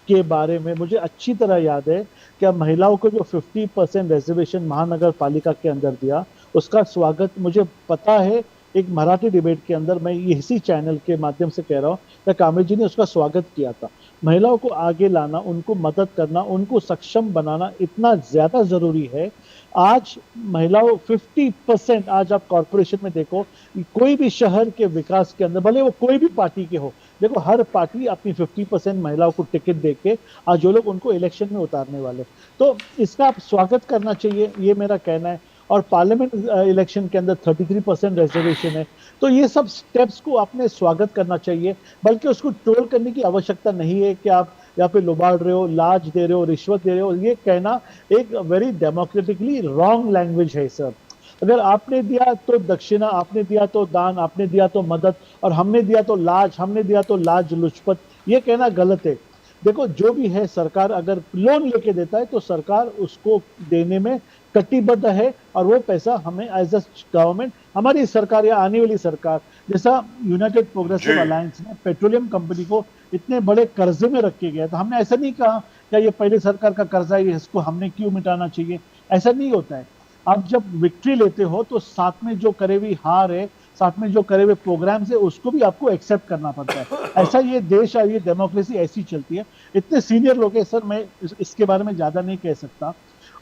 [SPEAKER 7] के बारे में मुझे अच्छी तरह याद है कि महिलाओं को जो 50% रिजर्वेशन महानगर पालिका के अंदर दिया, उसका स्वागत मुझे पता है एक मराठी डिबेट के अंदर, मैं इसी चैनल के माध्यम से कह रहा हूँ कि कामली जी ने उसका स्वागत किया था। महिलाओं को आगे लाना, उनको मदद करना, उनको सक्षम बनाना इतना ज्यादा जरूरी है। आज महिलाओं 50%, आज आप कॉर्पोरेशन में देखो, कोई भी शहर के विकास के अंदर, भले वो कोई भी पार्टी के हो, देखो हर पार्टी अपनी 50% महिलाओं को टिकट देके आज जो लोग उनको इलेक्शन में उतारने वाले, तो इसका आप स्वागत करना चाहिए, ये मेरा कहना है। और पार्लियामेंट इलेक्शन के अंदर 33% रिजर्वेशन है, तो ये सब स्टेप्स को आपने स्वागत करना चाहिए, बल्कि उसको ट्रोल करने की आवश्यकता नहीं है कि आप यहाँ पे लुबाड़ रहे हो, लाज दे रहे हो, रिश्वत दे रहे हो। ये कहना एक वेरी डेमोक्रेटिकली रॉन्ग लैंग्वेज है सर। अगर आपने दिया तो दक्षिणा, आपने दिया तो दान, आपने दिया तो मदद, और हमने दिया तो लाज, हमने दिया तो लाज लुचपत, ये कहना गलत है। देखो जो भी है, सरकार अगर लोन लेके देता है तो सरकार उसको देने में कटिबद्ध है, और वो पैसा हमें एज अ गवर्नमेंट, हमारी सरकार या आने वाली सरकार, जैसा यूनाइटेड प्रोग्रेसिव अलायंस ने पेट्रोलियम कंपनी को इतने बड़े कर्जे में रख के गया, तो हमने ऐसा नहीं कहा क्या ये पहले सरकार का कर्जा है, इसको हमने क्यों मिटाना चाहिए? ऐसा नहीं होता है। आप जब विक्ट्री लेते हो तो साथ में जो करे हुई हार है, साथ में जो करे हुए प्रोग्राम्स है, उसको भी आपको एक्सेप्ट करना पड़ता है। ऐसा ये देश और ये डेमोक्रेसी ऐसी चलती है। इतने सीनियर लोग हैं सर, मैं इसके बारे में ज्यादा नहीं कह सकता।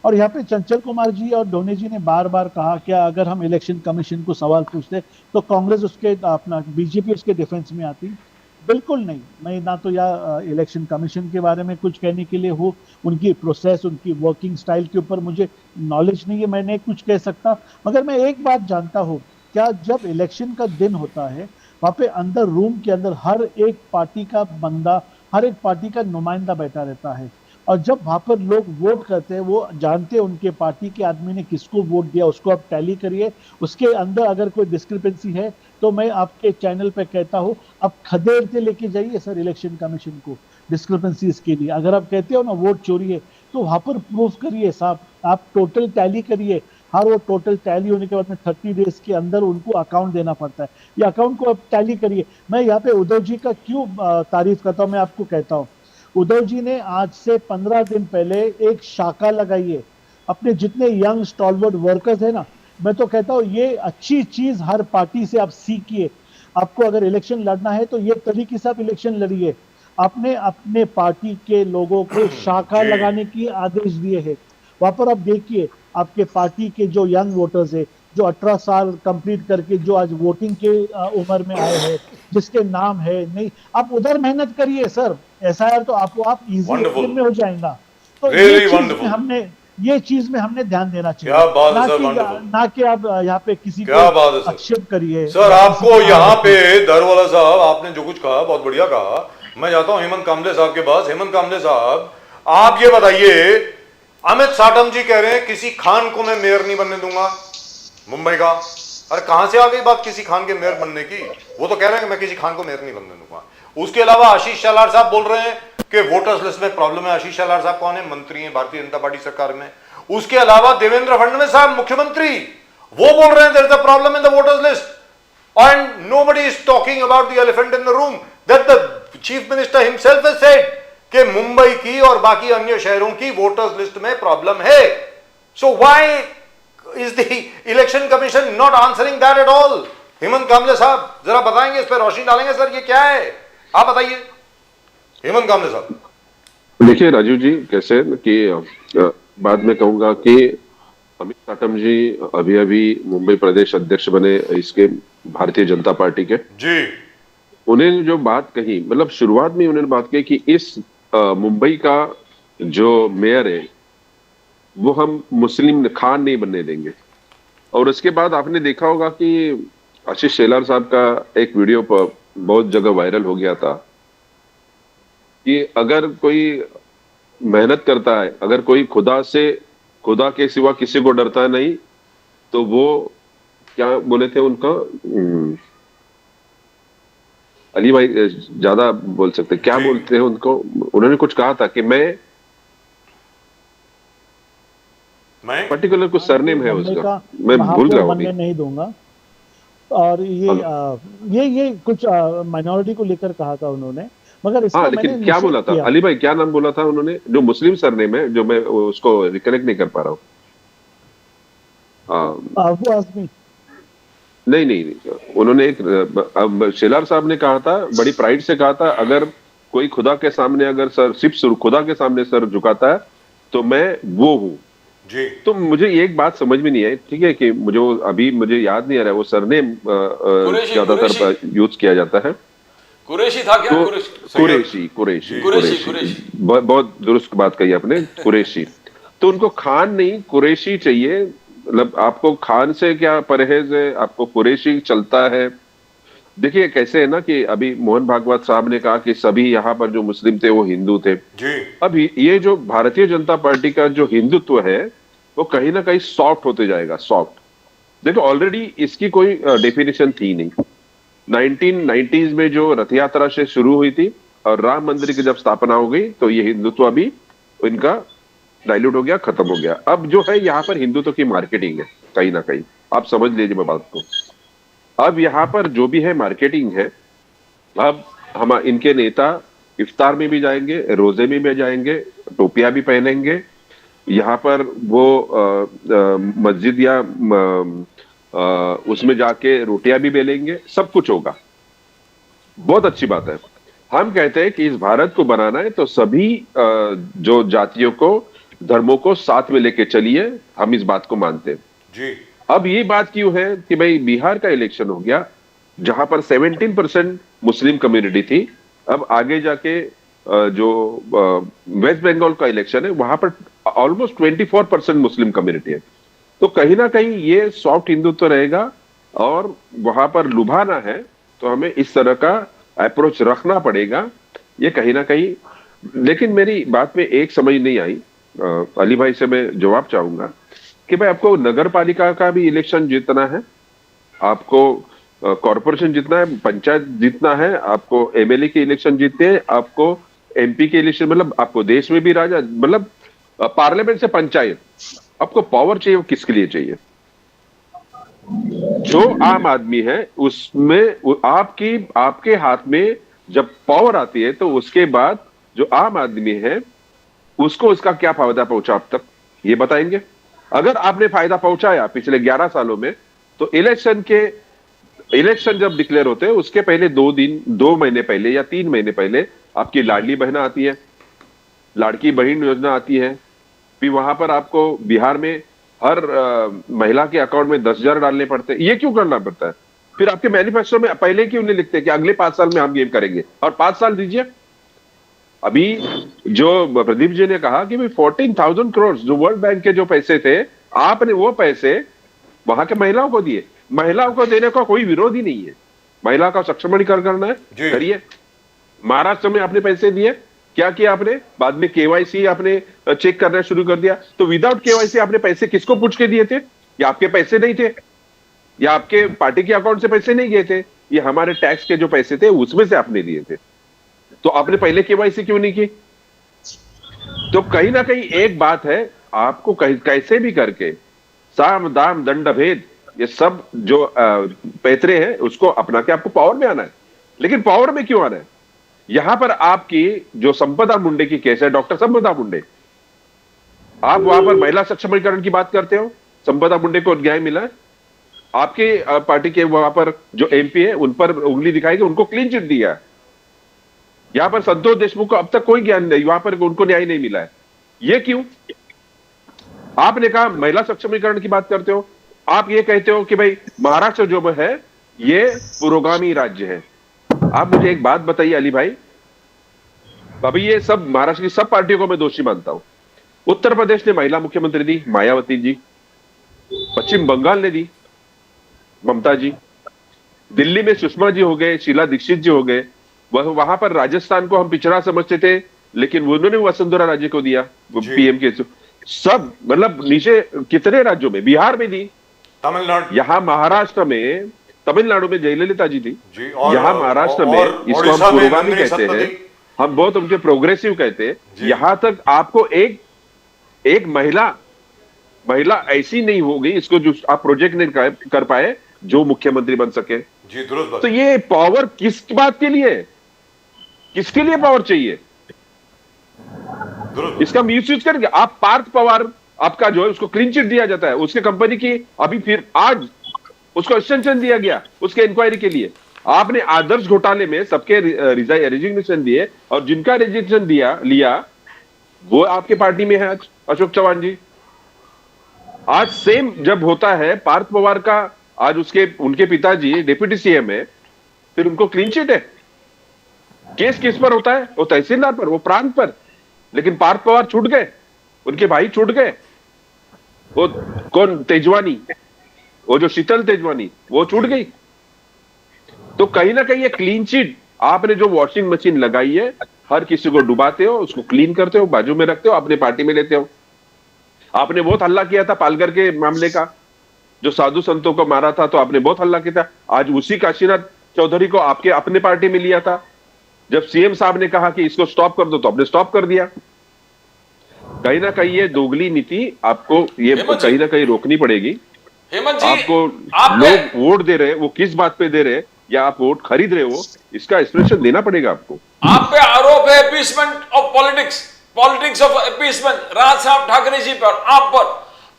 [SPEAKER 7] और यहाँ पे चंचल कुमार जी और डोने जी ने बार बार कहा क्या अगर हम इलेक्शन कमीशन को सवाल पूछते तो कांग्रेस उसके अपना बीजेपी उसके डिफेंस में आती। बिल्कुल नहीं, मैं ना तो या इलेक्शन कमीशन के बारे में कुछ कहने के लिए हूँ, उनकी प्रोसेस, उनकी वर्किंग स्टाइल के ऊपर मुझे नॉलेज नहीं है, मैं नहीं कुछ कह सकता। मगर मैं एक बात जानता हूँ, क्या जब इलेक्शन का दिन होता है वहां पे अंदर रूम के अंदर हर एक पार्टी का बंदा, हर एक पार्टी का नुमाइंदा बैठा रहता है, और जब वहां पर लोग वोट करते हैं वो जानते हैं उनके पार्टी के आदमी ने किसको वोट दिया, उसको आप टैली करिए। उसके अंदर अगर कोई डिस्क्रिपेंसी है तो मैं आपके चैनल पे कहता हूँ आप खदेड़ते लेके जाइए सर इलेक्शन कमीशन को डिस्क्रिपेंसीज के लिए। अगर आप कहते हो ना वोट चोरी है तो वहां पर प्रूफ करिए साहब, आप टोटल टैली करिए। हर वो टोटल टैली होने के बाद में 30 डेज के अंदर उनको अकाउंट देना पड़ता है, ये अकाउंट को आप टैली करिए। मैं यहाँ पे उद्धव जी का क्यों तारीफ करता हूँ, मैं आपको कहता हूँ। उद्धव जी ने आज से 15 दिन पहले एक शाखा लगाई है, अपने जितने यंग स्टॉलवर्ड वर्कर्स है ना, मैं तो कहता हूँ ये अच्छी चीज हर पार्टी से आप सीखिए। आपको अगर इलेक्शन लड़ना है तो ये तरीके से आप इलेक्शन लड़िए। आपने अपने पार्टी के लोगों को शाखा लगाने की आदेश दिए हैं, वहां पर आप देखिए आपके पार्टी के जो यंग वोटर्स है, जो 18 साल कंप्लीट करके जो आज वोटिंग के उम्र में आए हैं, जिसके नाम है नहीं, आप उधर मेहनत करिए सर। एसआईआर तो आपको आप इजी में हो जाएगा। तो ये चीज में हमने ध्यान देना चाहिए,
[SPEAKER 1] क्या बात है सर,
[SPEAKER 7] ना कि आप यहाँ पे किसी
[SPEAKER 1] क्या
[SPEAKER 7] को
[SPEAKER 1] बात है सर।
[SPEAKER 7] आक्षेप करिए।
[SPEAKER 1] सर आपको यहाँ पे दरवाला साहब आपने जो कुछ कहा बहुत बढ़िया कहा। मैं जाता हूँ हेमंत कामले साहब के पास। हेमंत कामले साहब आप ये बताइए, अमित साटम जी कह रहे हैं किसी खान को मैं मेयर नहीं बनने दूंगा मुंबई का। अरे कहां से आ गई बात किसी खान के मेयर बनने की? वो तो कह रहे हैं कि मैं किसी खान को मेयर नहीं बनने दूंगा। उसके अलावा आशीष शेलार साहब बोल रहे हैं कि वोटर्स लिस्ट में प्रॉब्लम है। आशीष शेलार साहब कौन है? मंत्री हैं भारतीय जनता पार्टी सरकार में। उसके अलावा देवेंद्र फडणवीस साहब मुख्यमंत्री, वो बोल रहे हैं there is a problem in the voters list, and nobody is talking about the elephant in the room that the chief minister himself has said कि मुंबई की और बाकी अन्य शहरों की वोटर्स लिस्ट में प्रॉब्लम है। So why is the election commission not answering that at all? Hemant Kamle साहब जरा बताएंगे, इस पर रोशनी डालेंगे सर, ये क्या है? आप बताइए हेमंत कामले साहब।
[SPEAKER 5] देखिए राजू जी, कैसे कि बाद में कहूंगा कि अमित साटम जी अभी अभी मुंबई प्रदेश अध्यक्ष बने इसके भारतीय जनता पार्टी के जी। उन्हें जो बात कही, मतलब शुरुआत में उन्होंने बात कही कि इस मुंबई का जो मेयर है वो हम मुस्लिम खान नहीं बनने देंगे। और उसके बाद आपने देखा होगा कि आशीष शेलार साहब का एक वीडियो पर बहुत जगह वायरल हो गया था कि अगर कोई मेहनत करता है, अगर कोई खुदा के सिवा किसी को डरता नहीं, तो वो क्या बोले थे उनका, अली भाई ज्यादा बोल सकते, क्या बोलते हैं उनको, उन्होंने कुछ कहा था कि मैं पर्टिकुलर कुछ सरनेम है उसका, मैं भूल रहा हूँ,
[SPEAKER 7] नहीं दूंगा। और ये कुछ माइनॉरिटी को लेकर कहा था उन्होंने, मगर इसका
[SPEAKER 5] लेकिन क्या बोला था अली भाई, क्या नाम बोला था उन्होंने? जो मुस्लिम सरनेम है, जो मैं उसको रिकलेक्ट नहीं कर पा रहा हूँ।
[SPEAKER 7] वो आदमी
[SPEAKER 5] नहीं, उन्होंने एक शेलार साहब ने कहा था, बड़ी प्राइड से कहा था, अगर कोई खुदा के सामने अगर सिर्फ खुदा के सामने सर झुकाता है तो मैं वो हूँ जी। तो मुझे एक बात समझ में नहीं आई, ठीक है, कि मुझे याद नहीं आ रहा है वो सरनेम ज्यादातर यूज किया जाता है।
[SPEAKER 2] कुरैशी था क्या?
[SPEAKER 5] कुरैशी। बहुत दुरुस्त बात कही आपने, कुरैशी। तो उनको खान नहीं कुरैशी चाहिए। मतलब आपको खान से क्या परहेज है, आपको कुरैशी चलता है। देखिए कैसे है ना कि अभी मोहन भागवत साहब ने कहा कि सभी यहाँ पर जो मुस्लिम थे वो हिंदू थे जी। अब ये जो भारतीय जनता पार्टी का जो हिंदुत्व है वो कहीं ना कहीं सॉफ्ट होते जाएगा, सॉफ्ट। देखो ऑलरेडी इसकी कोई डेफिनेशन थी नहीं। 1990s में जो रथ यात्रा से शुरू हुई थी और राम मंदिर की जब स्थापना हो गई तो ये हिंदुत्व अभी इनका डाइल्यूट हो गया, खत्म हो गया। अब जो है यहाँ पर हिंदुत्व की मार्केटिंग है कहीं ना कहीं, आप समझ लीजिए मैं बात को। अब यहाँ पर जो भी है मार्केटिंग है। अब हम इनके नेता इफ्तार में भी जाएंगे, रोजे में भी जाएंगे, टोपियां भी पहनेंगे, यहाँ पर वो मस्जिद या उसमें जाके रोटियां भी बेलेंगे, सब कुछ होगा। बहुत अच्छी बात है। हम कहते हैं कि इस भारत को बनाना है तो सभी जो जातियों को, धर्मों को साथ में लेके चलिए, हम इस बात को मानते हैं
[SPEAKER 1] जी।
[SPEAKER 5] अब ये बात क्यों है कि भाई बिहार का इलेक्शन हो गया जहां पर 17% मुस्लिम कम्युनिटी थी, अब आगे जाके जो वेस्ट बंगाल का इलेक्शन है वहां पर ऑलमोस्ट 24% मुस्लिम कम्युनिटी है। तो कहीं ना कहीं ये सॉफ्ट हिंदुत्व रहेगा और वहां पर लुभाना है तो हमें इस तरह का अप्रोच रखना पड़ेगा, ये कहीं ना कहीं। लेकिन मेरी बात में एक समझ नहीं आई, अली भाई से मैं जवाब चाहूंगा कि भाई आपको नगर पालिका का भी इलेक्शन जीतना है, आपको कॉर्पोरेशन जीतना है, पंचायत जीतना है, आपको एमएलए के इलेक्शन जीतते हैं, आपको एमपी के इलेक्शन, मतलब आपको देश में भी राजा, मतलब पार्लियामेंट से पंचायत, आपको पावर चाहिए, वो किसके लिए चाहिए? जो आम आदमी है उसमें आपके हाथ में जब पावर आती है तो उसके बाद जो आम आदमी है उसको उसका क्या फायदा पहुंचा अब तक, ये बताएंगे। अगर आपने फायदा पहुंचाया पिछले 11 सालों में तो इलेक्शन जब डिक्लेयर होते हैं उसके पहले 2 महीने पहले या 3 महीने पहले आपकी लाडली बहन आती है, लाड़की बहन योजना आती है, फिर वहां पर आपको बिहार में हर महिला के अकाउंट में 10,000 डालने पड़ते हैं। ये क्यों करना पड़ता है? फिर आपके मैनिफेस्टो में पहले क्यों नहीं लिखते कि अगले 5 साल में हम ये करेंगे, और 5 साल दीजिए। अभी जो प्रदीप जी ने कहा कि भाई 14,000 करोड़ जो वर्ल्ड बैंक के जो पैसे थे, आपने वो पैसे वहां के महिलाओं को दिए। महिलाओं को देने का कोई विरोध ही नहीं है, महिला का सक्षमीकरण करना है, करिए। महाराष्ट्र में आपने पैसे दिए, क्या किया आपने? बाद में केवाईसी आपने चेक करना शुरू कर दिया। तो विदाउट केवाईसी आपने पैसे किसको पूछ के दिए थे? या आपके पैसे नहीं थे, या आपके पार्टी के अकाउंट से पैसे नहीं गए थे, ये हमारे टैक्स के जो पैसे थे उसमें से आपने दिए थे। तो आपने पहले केवाईसी क्यों नहीं की? तो कहीं ना कहीं एक बात है, आपको कैसे भी करके साम दाम दंड भेद ये सब जो पैतरे हैं उसको अपना के आपको पावर में आना है। लेकिन पावर में क्यों आना है? यहां पर आपकी जो संपदा मुंडे की केस है, डॉक्टर संपदा मुंडे, आप वहां पर महिला सक्षमीकरण की बात करते हो, संपदा मुंडे को न्याय मिला है। आपके पार्टी के वहां पर जो एमपी है उन पर उंगली दिखाएगी, उनको क्लीन चिट दिया है। यहां पर संतोष देशमुख को अब तक कोई ज्ञान नहीं, वहां पर उनको न्याय नहीं मिला है। ये क्यों? आपने कहा महिला सक्षमीकरण की बात करते हो, आप ये कहते हो कि भाई महाराष्ट्र जो है ये पुरोगामी राज्य है। आप मुझे एक बात बताइए अली भाई, अभी ये सब महाराष्ट्र की सब पार्टियों को मैं दोषी मानता हूं। उत्तर प्रदेश ने महिला मुख्यमंत्री दी मायावती जी, पश्चिम बंगाल ने दी ममता जी, दिल्ली में सुषमा जी हो गए, शीला दीक्षित जी हो गए, वहां पर राजस्थान को हम पिछड़ा समझते थे लेकिन उन्होंने वसुंधरा राजे को दिया पीएम के। सब मतलब नीचे कितने राज्यों में, बिहार में दी,
[SPEAKER 1] तमिलनाडु,
[SPEAKER 5] यहाँ महाराष्ट्र में, तमिलनाडु में जयललिता जी थी,
[SPEAKER 1] और
[SPEAKER 5] यहाँ महाराष्ट्र में इसको हम पुरोगामी कहते हैं, हम बहुत उनके प्रोग्रेसिव कहते हैं। यहां तक आपको एक महिला ऐसी नहीं होगी इसको जो आप प्रोजेक्ट नहीं कर पाए जो मुख्यमंत्री बन सके
[SPEAKER 1] जी। दुरुस्त।
[SPEAKER 5] तो ये पावर किस बात के लिए, किसके लिए पावर चाहिए? इसका मिसयूज करके आप पार्थ पवार आपका जो है उसको क्लीन चिट दिया जाता है, उसके कंपनी की अभी फिर आज उसको एक्सटेंशन दिया गया उसके इंक्वायरी के लिए। आपने आदर्श घोटाले में सबके रेजिग्नेशन दिए और जिनका रेजिग्नेशन लिया वो आपके पार्टी में है आज, अशोक चौहान जी। आज सेम जब होता है पार्थ पवार का, आज उनके पिताजी डिप्टी सीएम है, फिर उनको क्लीन चिट है। केस किस पर होता है? वो तहसीलदार पर, वो प्रांत पर। लेकिन पार्थ पवार छूट गए, उनके भाई छूट गए। वो कौन, तेजवानी, वो जो शीतल तेजवानी, वो छूट गई। तो कहीं ना कहीं ये क्लीन चिट, आपने जो वॉशिंग मशीन लगाई है, हर किसी को डुबाते हो, उसको क्लीन करते हो, बाजू में रखते हो, अपने पार्टी में लेते हो। आपने बहुत हल्ला किया था पालघर के मामले का, जो साधु संतों को मारा था, तो आपने बहुत हल्ला किया था। आज उसी काशीनाथ चौधरी को आपके अपने पार्टी में लिया था। जब सीएम साहब ने कहा कि इसको स्टॉप कर दो तो आपने स्टॉप कर दिया। कहीं ना कहीं ये दोगली नीति आपको ये कहीं ना कहीं रोकनी पड़ेगी।
[SPEAKER 2] हेमंत जी,
[SPEAKER 5] आपको लोग वोट दे रहे हैं, वो किस बात पे दे रहे हैं, या आप वोट खरीद रहे हो, इसका एक्सप्रेशन देना पड़ेगा आपको।
[SPEAKER 2] आप पे आरोप है appeasement of politics, politics of appeasement Raj साहब ठाकरे जी पर, आप पर।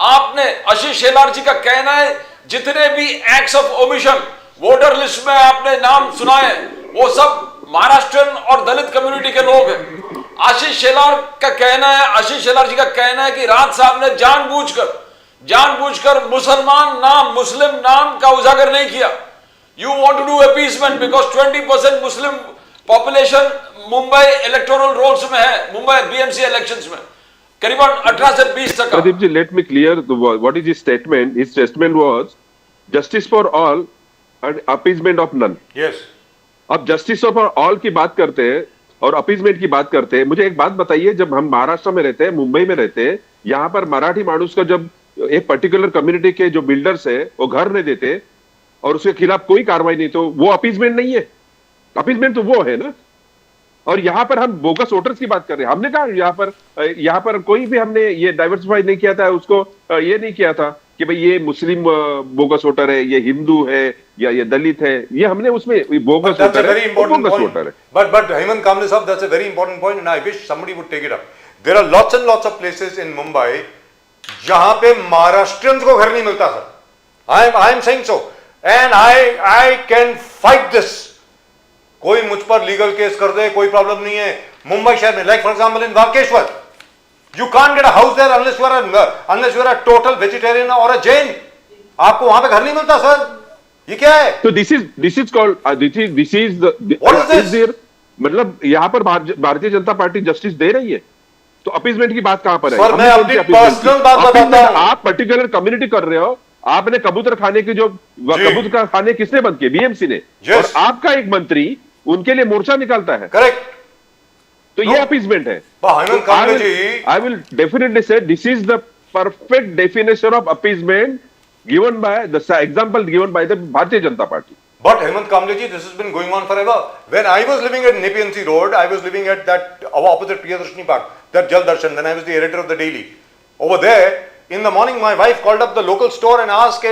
[SPEAKER 2] आपने आशीष शेलार जी का कहना है जितने भी acts of omission voter list में आपने नाम सुनाए वो सब महाराष्ट्रन और दलित कम्युनिटी के लोग हैं। आशीष शेलार का कहना है, आशीष शेलार जी का कहना है कि राज साहब ने जानबूझकर मुसलमान नाम, मुस्लिम नाम का उजागर नहीं किया। You want to do appeasement because 20% Muslim population Mumbai electoral rolls में है, मुंबई बीएमसी इलेक्शंस में करीबन 18 से 20 तक।
[SPEAKER 5] Pradeep ji, let me clear what is his statement. His statement was justice for all and appeasement of none.
[SPEAKER 1] Yes,
[SPEAKER 5] अब जस्टिस फॉर ऑल की बात करते हैं और अपीसमेंट की बात करते हैं। मुझे एक बात बताइए, जब हम महाराष्ट्र में रहते हैं, मुंबई में रहते हैं, यहाँ पर मराठी मानुस का जब एक पर्टिकुलर कम्युनिटी के जो बिल्डर्स है वो घर नहीं देते और उसके खिलाफ कोई कार्रवाई नहीं, तो वो अपीसमेंट नहीं है? अपीसमेंट तो वो है ना। और यहाँ पर हम बोगस वोटर्स की बात कर रहे हैं। हमने कहा यहाँ पर कोई भी हमने ये डाइवर्सिफाई नहीं किया था, उसको ये नहीं किया था कि भाई ये मुस्लिम बोगस वोटर है, ये हिंदू है या ये दलित है, ये हमने उसमें बोगस वोटर है, बोगस वोटर है।
[SPEAKER 1] But Hemant Kamble sahab, that's a very important point and I wish somebody would take it up. There are lots and lots of places in Mumbai जहां पे महाराष्ट्रियंस को घर नहीं मिलता sir. I am saying so and I can fight this. कोई मुझ पर legal case कर दे, कोई प्रॉब्लम नहीं है। मुंबई शहर में, like for example in Walkeshwar, you can't get a house there unless you are a total vegetarian or a Jain. आपको वहां पे घर नहीं मिलता सर। ये क्या है?
[SPEAKER 5] तो this is called this is the
[SPEAKER 1] What is this?
[SPEAKER 5] there, मतलब यहाँ पर भारतीय जनता पार्टी जस्टिस दे रही है, तो अपीसमेंट की बात कहां पर है?
[SPEAKER 1] सर मैं अपनी पर्सनल बात बताता हूं।
[SPEAKER 5] आप पर्टिकुलर कम्युनिटी कर रहे हो। आपने कबूतर खाने की जो कबूतर का खाने किसने बंद किए? बीएमसी ने। और आपका एक मंत्री उनके लिए मोर्चा निकालता है।
[SPEAKER 1] करेक्ट।
[SPEAKER 5] तो ये अपीसमेंट है। आई विल डेफिनेटली से this is the perfect definition of appeasement given by the example given by the Bharatiya Janata Party.
[SPEAKER 1] But Hemant Kamble ji, this has been going on forever. When I was living at Nepean Road, I was living at that opposite Priyadarshini Park, that Jal Darshan, when I was the editor of the Daily. Over there, in the morning, my wife called up the local store and asked,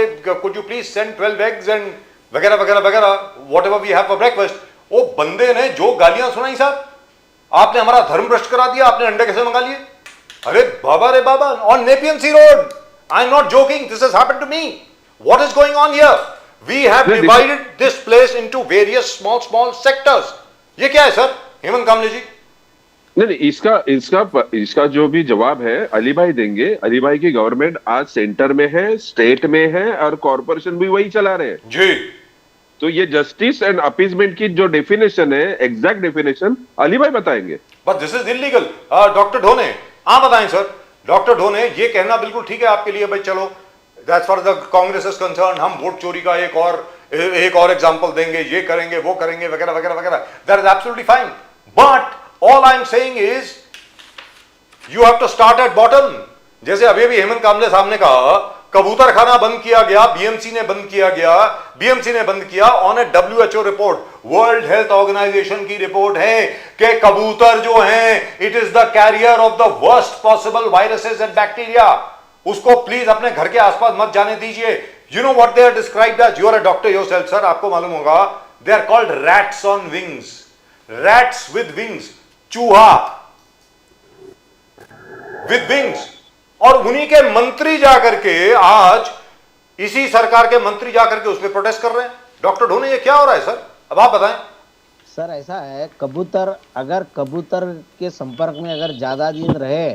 [SPEAKER 1] could you please send 12 eggs and वगैरह वगैरह वगैरह, whatever we have for breakfast. वो बंदे ने जो गालियां सुनाई साहब, आपने हमारा धर्म भ्रष्ट करा दिया, आपने अंडे कैसे मंगा लिए? अरे बाबा रे बाबा, on Nepean Road. I'm not joking, this has happened to me. What is going on here? We have divided this place into various small sectors. ये क्या है सर हेमंत कामले जी?
[SPEAKER 5] नहीं, इसका जो भी जवाब है अली भाई देंगे। अली भाई की गवर्नमेंट आज सेंटर में है, स्टेट में है और कॉर्पोरेशन भी वही चला रहे हैं
[SPEAKER 1] जी। तो
[SPEAKER 5] ये जस्टिस एंड अपीसमेंट की जो डेफिनेशन है, एग्जैक्ट डेफिनेशन अली भाई बताएंगे।
[SPEAKER 1] But this is illegal. Doctor ढोने आप बताएं सर। डॉक्टर ढोने, ये कहना बिल्कुल ठीक है आपके लिए, भाई चलो that's for the Congress is concern, हम वोट चोरी का एक और एग्जांपल देंगे, ये करेंगे वो करेंगे वगैरह वगैरह वगैरह, that is absolutely fine. But all I am saying is you have to start at bottom. जैसे अभी भी हेमंत कामले साहब ने कहा कबूतर खाना बंद किया गया, बीएमसी ने बंद किया on a WHO report, world health organisation की रिपोर्ट है कि कबूतर जो हैं it is the carrier of the worst possible viruses and bacteria. उसको प्लीज अपने घर के आसपास मत जाने दीजिए। You know what they are described as, you are a doctor yourself sir, आपको मालूम होगा, they are called rats on wings, rats with wings, चूहा विद विंग्स। और उन्हीं के मंत्री जाकर के आज, इसी सरकार के मंत्री जाकर के उस पर प्रोटेस्ट कर रहे हैं। डॉक्टर ढोने, ये क्या हो रहा है सर? अब आप बताएं।
[SPEAKER 4] सर ऐसा है, कबूतर अगर कबूतर के संपर्क में अगर ज्यादा दिन रहे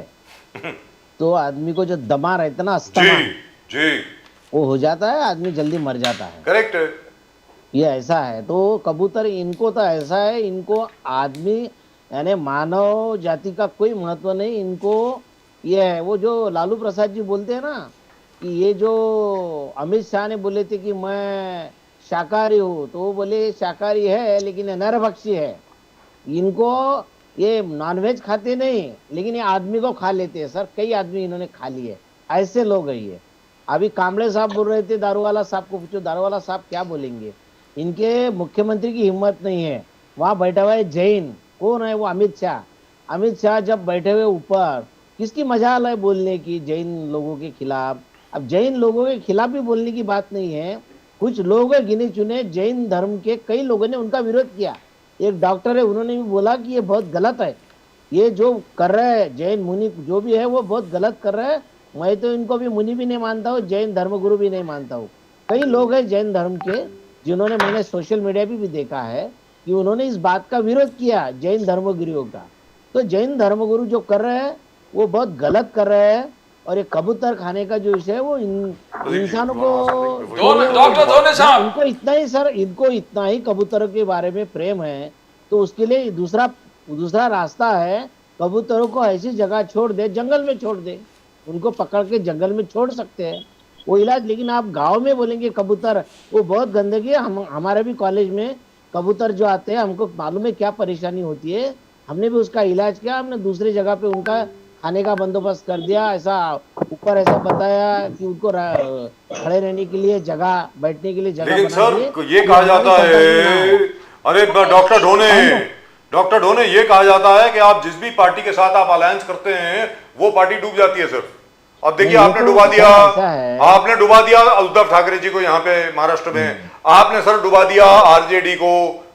[SPEAKER 4] तो आदमी को जो दमा रहता ना, अस्थमा
[SPEAKER 1] जी
[SPEAKER 4] वो हो जाता है, आदमी जल्दी मर जाता है।
[SPEAKER 1] करेक्ट।
[SPEAKER 4] ये ऐसा है। तो कबूतर इनको तो ऐसा है, इनको आदमी यानी मानव जाति का कोई महत्व नहीं इनको। ये है वो जो लालू प्रसाद जी बोलते हैं ना कि ये जो अमित शाह ने बोले थे कि मैं शाकाहारी हूँ, तो वो बोले शाकाहारी है लेकिन ये नरभक्षी है। इनको ये नॉनवेज खाते नहीं लेकिन ये आदमी को खा लेते हैं सर। कई आदमी इन्होंने खा लिए, ऐसे लोग है ये। अभी कांबळे साहब बोल रहे थे, दारूवाला साहब को पूछो, दारूवाला साहब क्या बोलेंगे? इनके मुख्यमंत्री की हिम्मत नहीं है। वहां बैठा हुआ है जैन, कौन है वो? अमित शाह। अमित शाह जब बैठे हुए ऊपर, किसकी मजाल है बोलने की जैन लोगों के खिलाफ? अब जैन लोगों के खिलाफ भी बोलने की बात नहीं है, कुछ लोग हैं गिने चुने जैन धर्म के, कई लोगों ने उनका विरोध किया। एक डॉक्टर है, उन्होंने भी बोला कि ये बहुत गलत है, ये जो कर रहे हैं जैन मुनि जो भी है वो बहुत गलत कर रहे हैं। मैं तो इनको भी मुनि भी नहीं मानता हूँ, जैन धर्मगुरु भी नहीं मानता हूँ। कई लोग हैं जैन धर्म के जिन्होंने, मैंने सोशल मीडिया पे भी देखा है कि उन्होंने इस बात का विरोध किया जैन धर्मगुरुओं का। तो जैन धर्मगुरु जो कर रहे हैं वो बहुत गलत कर रहे हैं। और ये कबूतर खाने का जो विषय है वो इंसानों को,
[SPEAKER 2] डॉक्टर धोने साहब,
[SPEAKER 4] इनको इतना ही सर, इनको इतना ही कबूतरों के बारे में प्रेम है तो उसके लिए दूसरा रास्ता है, कबूतरों को ऐसी जगह छोड़ दे, जंगल में छोड़ दे, उनको पकड़ के जंगल में छोड़ सकते हैं वो इलाज। लेकिन आप गांव में बोलेंगे कबूतर, वो बहुत गंदगी है। हमारे भी कॉलेज में कबूतर जो आते हैं, हमको मालूम है क्या परेशानी होती है, हमने भी उसका इलाज किया, हमने दूसरी जगह पे उनका खाने का बंदोबस्त कर दिया। ऐसा ऊपर ऐसा बताया कि उनको खड़े रहने के लिए जगह, बैठने के लिए जगह।
[SPEAKER 1] लेकिन सर ये कहा जाता है, अरे डॉक्टर ढोने ये कहा जाता है कि आप जिस भी पार्टी के साथ आप अलायंस करते हैं वो पार्टी डूब जाती है सर। अब देखिए आपने डुबा दिया उद्धव ठाकरे जी को यहाँ पे महाराष्ट्र में, आपने सर डुबा दिया आरजेडी को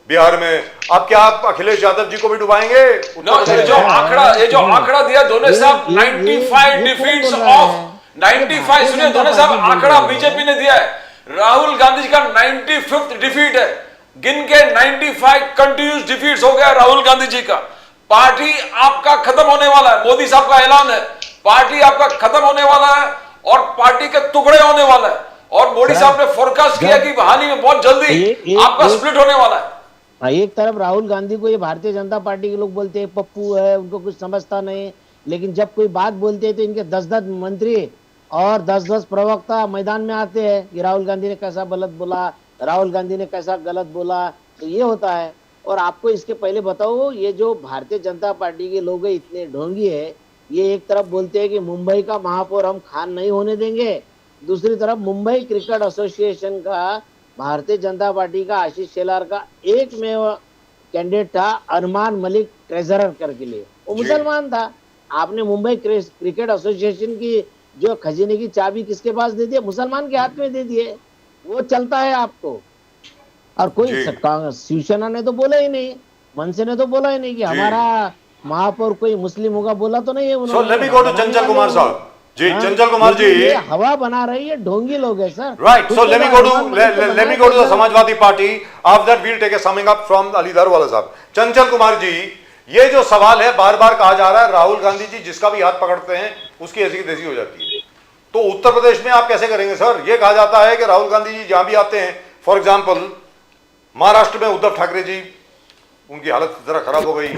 [SPEAKER 1] बिहार में, अब क्या आप अखिलेश यादव जी को भी डुबाएंगे?
[SPEAKER 2] ये जो आंकड़ा दिया धोने साहब, 95 डिफीट्स ऑफ 95, सुनिए धोने साहब, आंकड़ा बीजेपी ने दिया है। राहुल गांधी जी का 95th डिफीट है, गिन के 95 कंटिन्यूस डिफीट्स हो गया राहुल गांधी जी का। पार्टी आपका खत्म होने वाला है, मोदी साहब का ऐलान है, पार्टी आपका खत्म होने वाला है और पार्टी के टुकड़े होने वाला है। और मोदी साहब ने फोरकास्ट किया कि हाल ही में बहुत जल्दी आपका स्प्लिट होने वाला है।
[SPEAKER 4] एक तरफ राहुल गांधी को ये भारतीय जनता पार्टी के लोग बोलते हैं पप्पू है, उनको कुछ समझता नहीं, लेकिन जब कोई बात बोलते हैं तो इनके 10-10 मंत्री और 10-10 प्रवक्ता मैदान में आते हैं कि राहुल गांधी ने कैसा गलत बोला, राहुल गांधी ने कैसा गलत बोला, तो ये होता है। और आपको इसके पहले बताओ, ये जो भारतीय जनता पार्टी के लोग इतने ढोंगी है, ये एक तरफ बोलते हैं कि मुंबई का महापौर हम खान नहीं होने देंगे, दूसरी तरफ मुंबई क्रिकेट एसोसिएशन का भारतीय जनता पार्टी का आशीष शेलार का एक में कैंडिडेट था अरमान मलिक ट्रेजरर करके लिए, वो मुसलमान था। आपने मुंबई क्रिकेट एसोसिएशन की जो खजीने की चाबी किसके पास दे दिया? मुसलमान के हाथ में दे दिए, वो चलता है आपको। और कोई शिवसेना ने तो बोला ही नहीं, मनसे ने तो बोला ही नहीं कि हमारा महापौर कोई मुस्लिम होगा, बोला तो नहीं है उन्होंने।
[SPEAKER 1] चंचल कुमार साहब जी, चंचल कुमार जी,
[SPEAKER 4] ये हवा बना रही है, ढोंगी लोग है sir.
[SPEAKER 1] Right, so let me go to the Samajwadi Party, after that we'll take a summing up from Ali Daruwala साहब। चंचल कुमार जी, ये जो सवाल है बार बार कहा जा रहा है राहुल गांधी जी जिसका भी हाथ पकड़ते हैं उसकी ऐसी की तैसी हो जाती है, तो उत्तर प्रदेश में आप कैसे करेंगे सर? ये कहा जाता है कि राहुल गांधी जी जहां भी आते हैं, फॉर एग्जाम्पल महाराष्ट्र में उद्धव ठाकरे जी, उनकी हालत जरा खराब हो गई,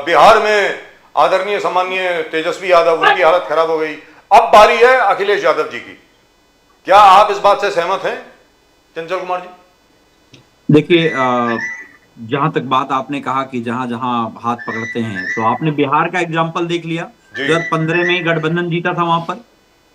[SPEAKER 1] बिहार में आदरणीय सम्माननीय तेजस्वी यादव, उनकी हालत खराब हो गई, अब बारी है अखिलेश यादव जी की। क्या आप इस बात से सहमत हैं चंचल कुमार जी?
[SPEAKER 6] देखिए, जहां तक बात आपने कहा कि जहां जहां हाथ पकड़ते हैं, तो आपने बिहार का एग्जांपल देख लिया, 2015 में गठबंधन जीता था वहां पर।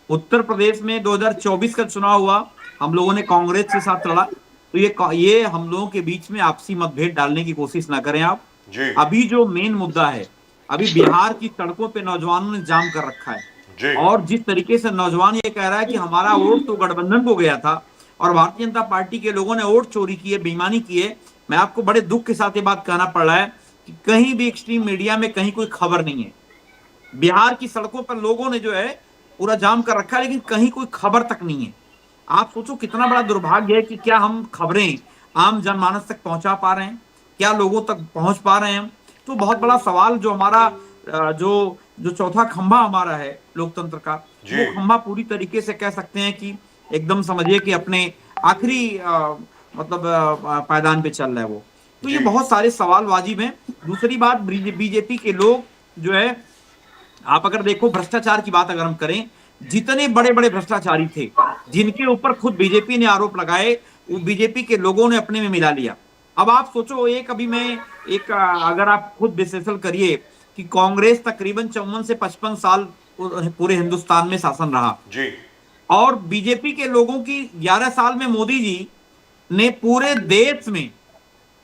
[SPEAKER 6] उत्तर प्रदेश में 2024 का चुनाव हुआ, हम लोगों ने कांग्रेस के साथ लड़ा, तो ये हम लोगों के बीच में आपसी मतभेद डालने की कोशिश ना करें आप जी। अभी जो मेन मुद्दा है, अभी बिहार की सड़कों पे नौजवानों ने जाम कर रखा है जी। और जिस तरीके से नौजवान ये कह रहा है कि हमारा वोट तो गठबंधन को गया था और भारतीय जनता पार्टी के लोगों ने वोट चोरी की है, बेईमानी की है। मैं आपको बड़े दुख के साथ ये बात कहना पड़ रहा है कि कहीं भी एक्सट्रीम मीडिया में कहीं कोई खबर नहीं है। बिहार की सड़कों पर लोगों ने जो है पूरा जाम कर रखा है, लेकिन कहीं कोई खबर तक नहीं है। आप सोचो कितना बड़ा दुर्भाग्य है कि क्या हम खबरें आम जनमानस तक पहुंचा पा रहे हैं, क्या लोगों तक पहुंच पा रहे हैं? तो बहुत बड़ा सवाल, जो हमारा जो चौथा खंभा हमारा है लोकतंत्र का, वो खंभा पूरी तरीके से कह सकते हैं कि एकदम समझिए कि अपने आखिरी मतलब पायदान पे चल रहा है वो। तो ये बहुत सारे सवाल वाजिब हैं। दूसरी बात, बीजेपी के लोग जो है, आप अगर देखो भ्रष्टाचार की बात अगर हम करें, जितने बड़े बड़े भ्रष्टाचारी थे जिनके ऊपर खुद बीजेपी ने आरोप लगाए, वो बीजेपी के लोगों ने अपने में मिला लिया। अब आप सोचो, अगर आप खुद विश्लेषण करिए कि कांग्रेस तकरीबन 54 से 55 साल पूरे हिंदुस्तान में शासन रहा जी, और बीजेपी के लोगों की 11 साल में मोदी जी ने पूरे देश में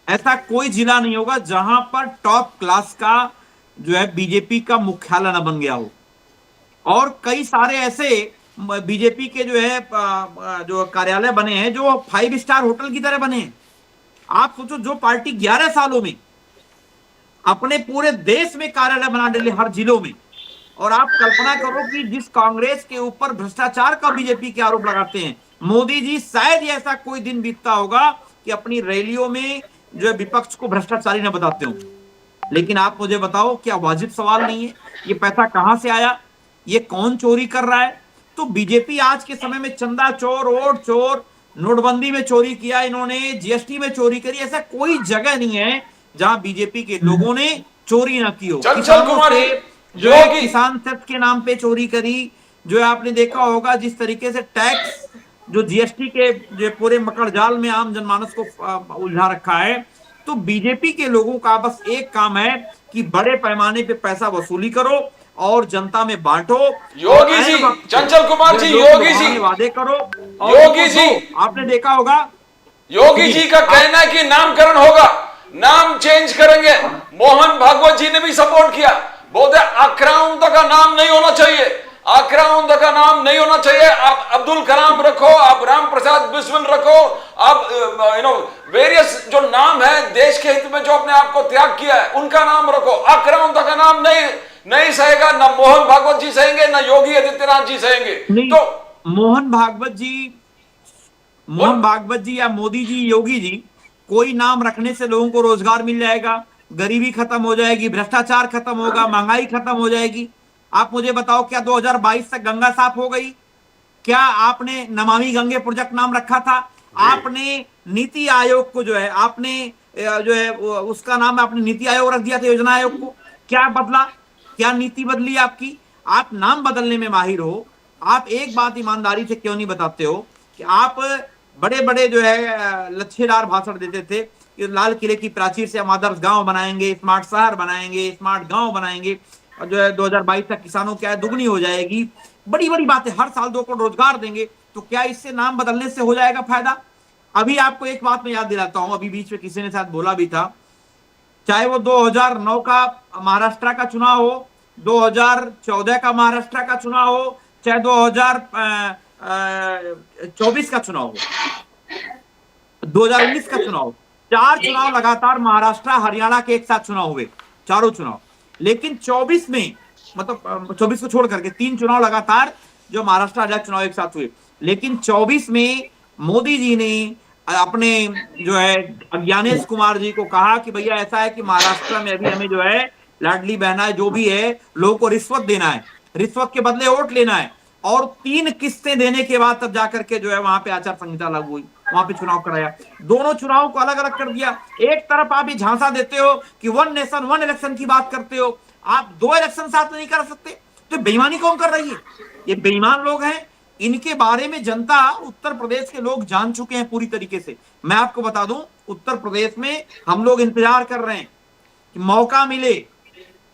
[SPEAKER 6] ऐसा कोई जिला नहीं होगा जहां पर टॉप क्लास का जो है बीजेपी का मुख्यालय न बन गया हो। और कई सारे ऐसे बीजेपी के जो है जो कार्यालय बने हैं जो 5 स्टार होटल की तरह बने हैं। आप सोचो, जो पार्टी 11 सालों में अपने पूरे देश में कार्यालय बना डाले हर जिलों में, और आप कल्पना करो कि जिस कांग्रेस के ऊपर भ्रष्टाचार का बीजेपी के आरोप लगाते हैं, मोदी जी शायद ही ऐसा कोई दिन बीतता होगा कि अपनी रैलियों में जो है विपक्ष को भ्रष्टाचारी न बताते हो। लेकिन आप मुझे बताओ, क्या वाजिब सवाल नहीं है? ये पैसा कहां से आया? ये कौन चोरी कर रहा है? तो बीजेपी आज के समय में चंदा चोर, वोट चोर, नोटबंदी में चोरी किया इन्होंने, जीएसटी में चोरी करी, ऐसा कोई जगह नहीं है जहां बीजेपी के लोगों ने चोरी ना की हो।
[SPEAKER 2] चंचल कुमार जी,
[SPEAKER 6] जो है किसान सेट के नाम पे चोरी करी, जो है आपने देखा होगा जिस तरीके से टैक्स जो जीएसटी के जो पूरे मकड़जाल में आम जनमानस को उलझा रखा है। तो बीजेपी के लोगों का बस एक काम है कि बड़े पैमाने पे पैसा वसूली करो और जनता में बांटो।
[SPEAKER 2] योगी जी, चंचल कुमार जी, योगी जी
[SPEAKER 6] वादे करो।
[SPEAKER 2] योगी जी,
[SPEAKER 6] आपने देखा होगा
[SPEAKER 2] योगी जी का कहना है कि नामकरण होगा, नाम चेंज करेंगे। मोहन भागवत जी ने भी सपोर्ट किया, बोलते आक्रांता का नाम नहीं होना चाहिए, आक्रांता का नाम नहीं होना चाहिए, आप अब्दुल कलाम रखो, आप राम प्रसाद बिस्मिल रखो, आप वेरियस जो नाम है देश के हित में जो अपने आप को त्याग किया है उनका नाम रखो, आक्रांता का नाम नहीं सहेगा। ना मोहन भागवत जी सहेंगे, ना योगी आदित्यनाथ जी सहेंगे। तो
[SPEAKER 6] मोहन भागवत जी या मोदी जी, योगी जी, कोई नाम रखने से लोगों को रोजगार मिल जाएगा, गरीबी खत्म हो जाएगी, भ्रष्टाचार खत्म होगा, महंगाई खत्म हो जाएगी। आप मुझे बताओ, क्या 2022 तक गंगा साफ हो गई? क्या आपने नमामि गंगे प्रोजेक्ट नाम रखा था? आपने नीति आयोग को जो है आपने जो है उसका नाम आपने नीति आयोग रख दिया था, योजना आयोग को। क्या बदला? क्या नीति बदली आपकी? आप नाम बदलने में माहिर हो, आप एक बात ईमानदारी से क्यों नहीं बताते हो कि आप बड़े बड़े जो है लच्छेदार भाषण देते थे कि लाल किले की प्राचीर से हम आदर्श गांव बनाएंगे, स्मार्ट शहर बनाएंगे, स्मार्ट गांव बनाएंगे, और जो है 2022 तक किसानों की आय दुगनी हो जाएगी। बड़ी बड़ी बातें, हर साल 2 करोड़ रोजगार देंगे। तो क्या इससे नाम बदलने से हो जाएगा फायदा? अभी आपको एक बात मैं याद दिलाता हूं, अभी बीच में किसी ने साथ बोला भी था, चाहे वो 2009 का महाराष्ट्र का चुनाव हो, 2014 का महाराष्ट्र का चुनाव हो, चाहे 2024 का चुनाव हो, 2019 का चुनाव, 4 चुनाव लगातार महाराष्ट्र हरियाणा के एक साथ चुनाव हुए, चारों चुनाव। लेकिन 24 में, मतलब 24 को छोड़ करके 3 चुनाव लगातार जो महाराष्ट्र हरियाणा चुनाव एक साथ हुए। लेकिन 24 में मोदी जी ने अपने जो है ज्ञानेश कुमार जी को कहा कि भैया ऐसा है कि महाराष्ट्र में अभी हमें जो है लाडली बहना जो भी है लोगों को रिश्वत देना है, रिश्वत के बदले वोट लेना है, और 3 किस्तें देने के बाद तब जाकर के जो है वहां पे आचार संहिता लागू हुई, वहां पे चुनाव कराया। दोनों चुनाव को अलग अलग कर दिया। एक तरफ आप ये झांसा देते हो कि 1 नेशन 1 इलेक्शन की बात करते हो, आप 2 इलेक्शन साथ में नहीं कर सकते। तो बेईमानी कौन कर रही है? ये बेईमान लोग हैं। इनके बारे में जनता, उत्तर प्रदेश के लोग जान चुके हैं पूरी तरीके से। मैं आपको बता दूं, उत्तर प्रदेश में हम लोग इंतजार कर रहे हैं कि मौका मिले,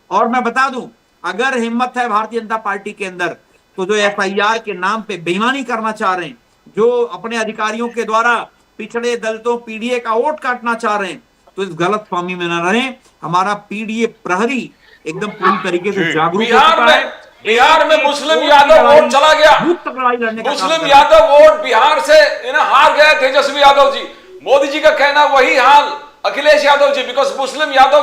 [SPEAKER 6] और मैं बता दूं, अगर हिम्मत है भारतीय जनता पार्टी के अंदर, तो जो एफआईआर के नाम पे बेईमानी करना चाह रहे हैं, जो अपने अधिकारियों के द्वारा पिछड़े दलितों पीडीए का वोट काटना चाह रहे हैं, तो इस गलत फहमी में न रहें। हमारा पीडीए प्रहरी एकदम पूरी तरीके से जागरूक हो चुका है।
[SPEAKER 2] बिहार में मुस्लिम यादव वोट चला गया, मुस्लिम यादव वोट बिहार से हार गए तेजस्वी यादव जी। मोदी जी का कहना वही हाल अखिलेश यादव जी, बिकॉज मुस्लिम यादव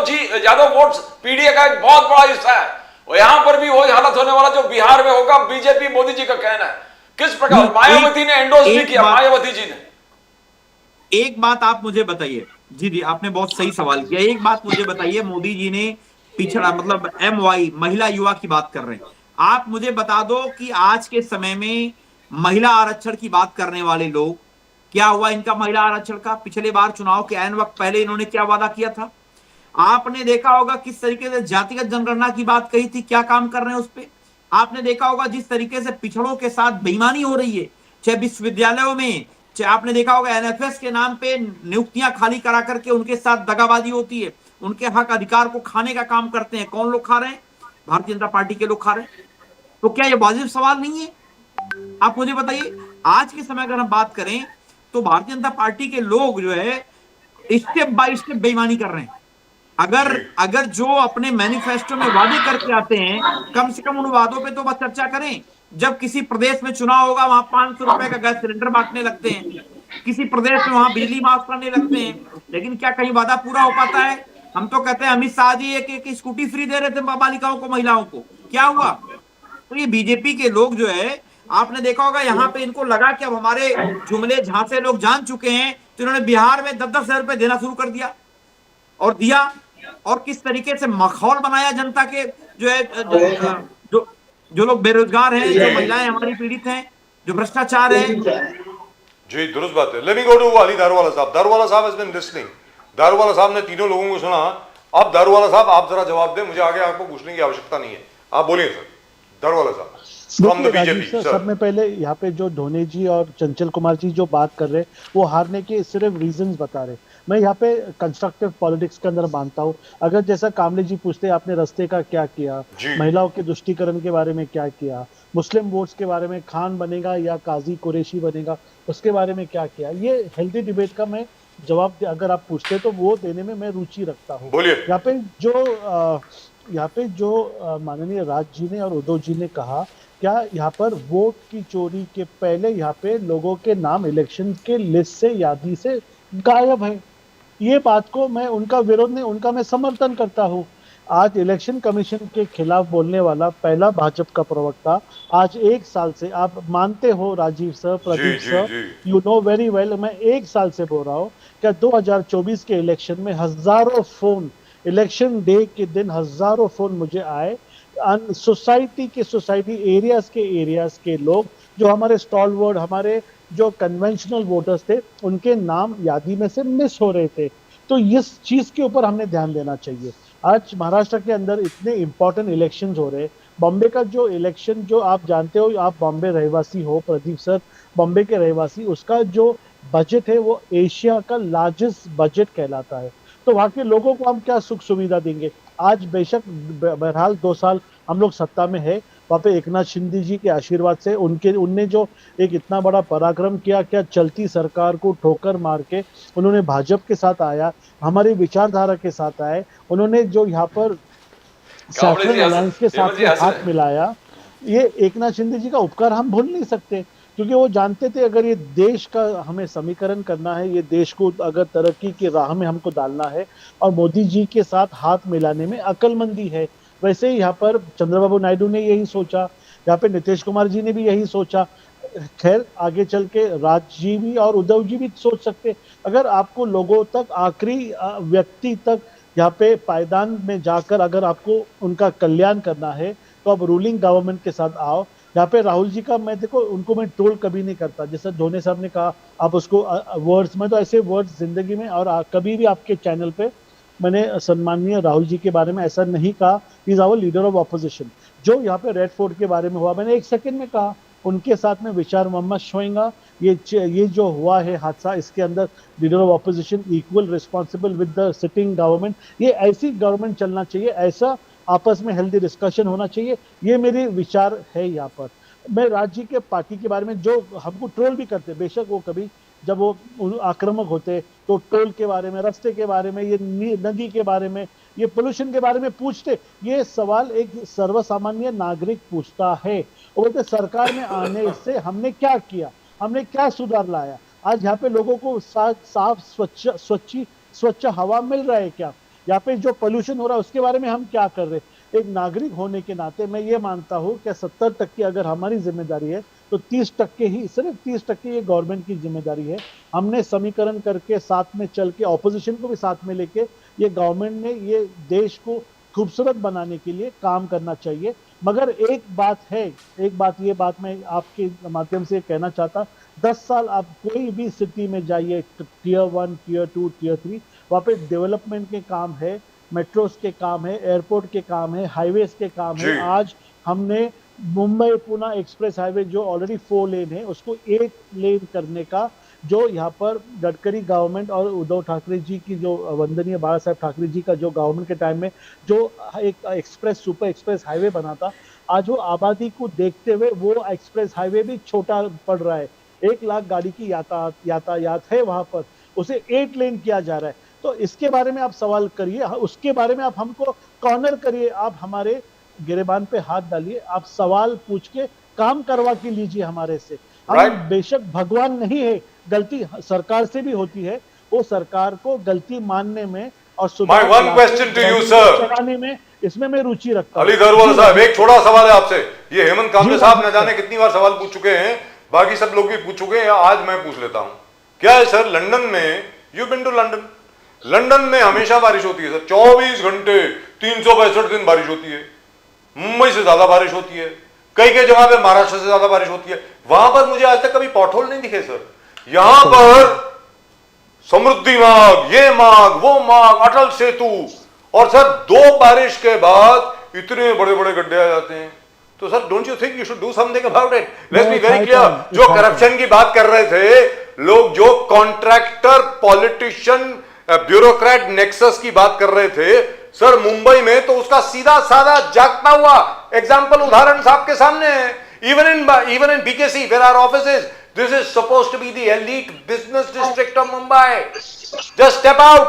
[SPEAKER 2] वोट पीडीए का एक बहुत बड़ा हिस्सा है, और यहां पर भी वही हालत होने वाला जो बिहार में होगा। बीजेपी मोदी जी का कहना है किस प्रकार, मायावती ने एंडोर्स भी किया, मायावती जी ने।
[SPEAKER 6] एक बात आप मुझे बताइए, जी आपने बहुत सही सवाल किया। एक बात मुझे बताइए, मोदी जी ने पिछड़ा मतलब MY महिला युवा की बात कर रहे हैं, आप मुझे बता दो कि आज के समय में महिला आरक्षण की बात करने वाले लोग, क्या हुआ इनका महिला आरक्षण का? पिछले बार चुनाव के ऐन वक्त पहले इन्होंने क्या वादा किया था? आपने देखा होगा किस तरीके से जातिगत जनगणना की बात कही थी, क्या काम कर रहे हैं उस पर? आपने देखा होगा जिस तरीके से पिछड़ों के साथ बेईमानी हो रही है, चाहे विश्वविद्यालयों में, चाहे आपने देखा होगा NFS के नाम पे नियुक्तियां खाली करा करके उनके साथ दगाबाजी होती है, उनके हक अधिकार को खाने का काम करते हैं। कौन लोग खा रहे हैं? भारतीय जनता पार्टी के लोग खा रहे हैं। तो क्या ये वाजिब सवाल नहीं है? आप मुझे बताइए। आज के समय अगर हम बात करें तो भारतीय जनता पार्टी के लोग जो है स्टेप बाय स्टेप बेईमानी कर रहे हैं। अगर जो अपने मैनिफेस्टो में वादे करके आते हैं, कम से कम उन वादों पे तो बस चर्चा करें। जब किसी प्रदेश में चुनाव होगा वहां 500 रुपए का गैस सिलेंडर बांटने लगते हैं, किसी प्रदेश में वहां बिजली माफ करने लगते हैं, लेकिन क्या कहीं वादा पूरा हो पाता है? हम तो कहते हैं अमित शाह जी एक स्कूटी फ्री दे रहे थे बालिकाओं को, महिलाओं को, क्या हुआ? तो ये बीजेपी के लोग जो है, आपने देखा होगा यहाँ पे इनको लगा कि अब हमारे जुमले झांसे लोग जान चुके हैं, तो इन्होंने बिहार में 10-10 हजार रुपए देना शुरू कर दिया और दिया, और किस तरीके से माहौल बनाया जनता के जो है जो जो लोग बेरोजगार हैं, जो महिलाएं हमारी पीड़ित हैं, जो भ्रष्टाचार है।
[SPEAKER 1] जी दुरुस्त बात है। Let me go to Ali Daruwala साहब। दारूवाला साहब हैज बीन लिसनिंग। दारूवाला साहब ने तीनों लोगों को सुना। अब दारूवाला साहब आप जरा जवाब दें, मुझे आगे आपको पूछने की आवश्यकता नहीं है, आप बोलिए सर। दारूवाला साहब फ्रॉम द
[SPEAKER 7] देखिए राजीव
[SPEAKER 1] बीजेपी
[SPEAKER 7] सर, सब में पहले यहाँ पे जो ढोने जी और चंचल कुमार जी जो बात कर रहे हैं, वो हारने के सिर्फ रीजंस बता रहे। मैं यहाँ पे कंस्ट्रक्टिव पॉलिटिक्स के अंदर मानता हूँ। अगर जैसा कामले जी पूछते हैं आपने रास्ते का क्या किया,
[SPEAKER 1] जी।
[SPEAKER 7] महिलाओं के तुष्टीकरण के बारे में क्या किया, मुस्लिम वोट्स के बारे में खान बनेगा या काजी कुरैशी बनेगा उसके बारे में क्या किया, ये हेल्दी डिबेट का मैं जवाब अगर आप पूछते हैं तो वो देने में मैं रुचि रखता हूँ।
[SPEAKER 1] बोलिए।
[SPEAKER 7] यहाँ पे जो माननीय राज जी ने और उद्धव जी ने कहा, क्या यहाँ पर वोट की चोरी के पहले यहाँ पे लोगों के नाम इलेक्शन के लिस्ट से यादी से गायब है, ये बात को मैं उनका विरोध नहीं, उनका मैं समर्थन करता हूँ। आज इलेक्शन कमीशन के खिलाफ बोलने वाला पहला भाजपा का प्रवक्ता आज 1 साल से, आप मानते हो Rajiv sir, Pradeep sir, you know very well, मैं 1 साल से बोल रहा हूँ क्या 2024 के इलेक्शन में हजारों फोन, इलेक्शन डे के दिन हजारों फोन मुझे आए, सोसाइटी एरियाज के लोग जो हमारे स्टॉलवर्ड, हमारे जो कन्वेंशनल वोटर्स थे, उनके नाम यादी में से मिस हो रहे थे। तो इस चीज के ऊपर हमने ध्यान देना चाहिए। आज महाराष्ट्र के अंदर इतने इंपॉर्टेंट इलेक्शंस हो रहे, बॉम्बे का जो इलेक्शन, जो आप जानते हो, आप बॉम्बे रहवासी हो प्रदीप सर, बॉम्बे के रहवासी, उसका जो बजट है वो एशिया का लार्जेस्ट बजट कहलाता है। तो वहाँ के लोगों को हम क्या सुख सुविधा देंगे? आज बेशक बहरहाल 2 साल हम लोग सत्ता में है, वहाँ पे एकनाथ शिंदे जी के आशीर्वाद से उनने जो एक इतना बड़ा पराक्रम किया, क्या चलती सरकार को ठोकर मार के उन्होंने भाजपा के साथ आया, हमारी विचारधारा के साथ आए, उन्होंने जो यहाँ पर सैफ्रन अलायंस के साथ में हाथ मिलाया, ये एकनाथ शिंदे जी का उपकार हम भूल नहीं सकते, क्योंकि वो जानते थे अगर ये देश का हमें समीकरण करना है, ये देश को अगर तरक्की की राह में हमको डालना है, और मोदी जी के साथ हाथ मिलाने में अक्लमंदी है। वैसे ही यहाँ पर चंद्रबाबू नायडू ने यही सोचा, यहाँ पे नीतीश कुमार जी ने भी यही सोचा, खैर आगे चल के राज जी भी और उद्धव जी भी सोच सकते। अगर आपको लोगों तक, आखिरी व्यक्ति तक यहाँ पे पायदान में जाकर अगर आपको उनका कल्याण करना है, तो आप रूलिंग गवर्नमेंट के साथ आओ। यहाँ पे राहुल जी का, मैं देखो उनको मैं ट्रोल कभी नहीं करता, जैसे धोनी साहब ने कहा आप उसको वर्ड्स में, तो ऐसे वर्ड्स जिंदगी में और कभी भी आपके चैनल पे मैंने सम्माननीय राहुल जी के बारे में ऐसा नहीं कहा, is our leader of opposition. जो यहाँ पे रेड फोर्ट के बारे में हुआ, मैंने 1 सेकंड में कहा, उनके साथ में विचार विमर्श होएगा। ये जो हुआ है हादसा, इसके अंदर leader of opposition equal responsible with the sitting government. ये ऐसी गवर्नमेंट चलना चाहिए, ऐसा आपस में हेल्दी डिस्कशन होना चाहिए, ये मेरे विचार है। यहाँ पर मैं राज्य के पार्टी के बारे में, जो हमको ट्रोल भी करते, बेशक वो कभी जब वो आक्रामक होते तो टोल के बारे में, रास्ते के बारे में, ये नदी के बारे में, ये पोल्यूशन के बारे में पूछते, ये सवाल एक सर्वसामान्य नागरिक पूछता है। और बोलते सरकार में आने से हमने क्या किया, हमने क्या सुधार लाया, आज यहाँ पे लोगों को साफ स्वच्छ हवा मिल रहा है क्या, यहाँ पे जो पोल्यूशन हो रहा है उसके बारे में हम क्या कर रहे हैं। एक नागरिक होने के नाते मैं ये मानता हूँ कि 70% अगर हमारी जिम्मेदारी है तो 30% ही, सिर्फ 30% ये गवर्नमेंट की जिम्मेदारी है। हमने समीकरण करके साथ में चल के, ऑपोजिशन को भी साथ में लेके, ये गवर्नमेंट ने ये देश को खूबसूरत बनाने के लिए काम करना चाहिए। मगर एक बात है, ये बात मैं आपके माध्यम से कहना चाहता, 10 साल आप कोई भी सिटी में जाइए, टियर 1, टियर 2, टियर 3, वहाँ पे डेवलपमेंट के काम है, मेट्रोस के काम है, एयरपोर्ट के काम है, हाईवेज के काम है। आज हमने मुंबई पुणे एक्सप्रेस हाईवे जो ऑलरेडी 4 लेन है, उसको 8 लेन करने का, जो यहाँ पर गडकरी गवर्नमेंट और उद्धव ठाकरे जी की, जो वंदनीय बाला साहेब ठाकरे जी का जो गवर्नमेंट के टाइम में जो एक एक्सप्रेस, सुपर एक्सप्रेस हाईवे बना था, आज वो आबादी को देखते हुए वो एक्सप्रेस हाईवे भी छोटा पड़ रहा है। 1 लाख गाड़ी की यातायात है वहां पर, उसे 8 लेन किया जा रहा है। तो इसके बारे में आप सवाल करिए, उसके बारे में आप हमको कॉर्नर करिए, आप हमारे गिरेबान पे हाथ डालिए, आप सवाल पूछ के काम करवा के लीजिए हमारे से। हम
[SPEAKER 1] Right.
[SPEAKER 7] बेशक भगवान नहीं है, गलती सरकार से भी होती है, वो सरकार को गलती मानने में और
[SPEAKER 1] My one question to you, sir.
[SPEAKER 7] चलाने में, इसमें मैं रुचि रखता हूं।
[SPEAKER 1] अली दारूवाला साहब, एक छोटा सवाल है आपसे। ये हेमंत कामले साहब न जाने कितनी बार सवाल पूछ चुके हैं, बाकी सब लोग भी पूछ चुके हैं, आज मैं पूछ लेता हूं। क्या है सर, लंदन में, you been to London, London में हमेशा बारिश होती है सर, 24 घंटे 365 दिन बारिश होती है। मुंबई से ज्यादा बारिश होती है, कई कई जगह पे महाराष्ट्र से ज्यादा बारिश होती है। वहां पर मुझे आज तक कभी पॉटहोल नहीं दिखे सर। यहां पर समृद्धि मार्ग, ये मार्ग, वो मार्ग, अटल सेतु, और सर 2 बारिश के बाद इतने बड़े बड़े गड्ढे आ जाते हैं। तो sir don't you think you should do something about it? Let's be very clear. जो करप्शन की बात कर रहे थे लोग, जो कॉन्ट्रैक्टर पॉलिटिशियन ब्यूरोक्रेट नेक्सस की बात कर रहे थे सर, मुंबई में तो उसका सीधा साधा जागता हुआ एग्जाम्पल, उदाहरण साहब के सामने है। Even in BKC where our offices, this is supposed to be the elite business district of Mumbai. Just step out.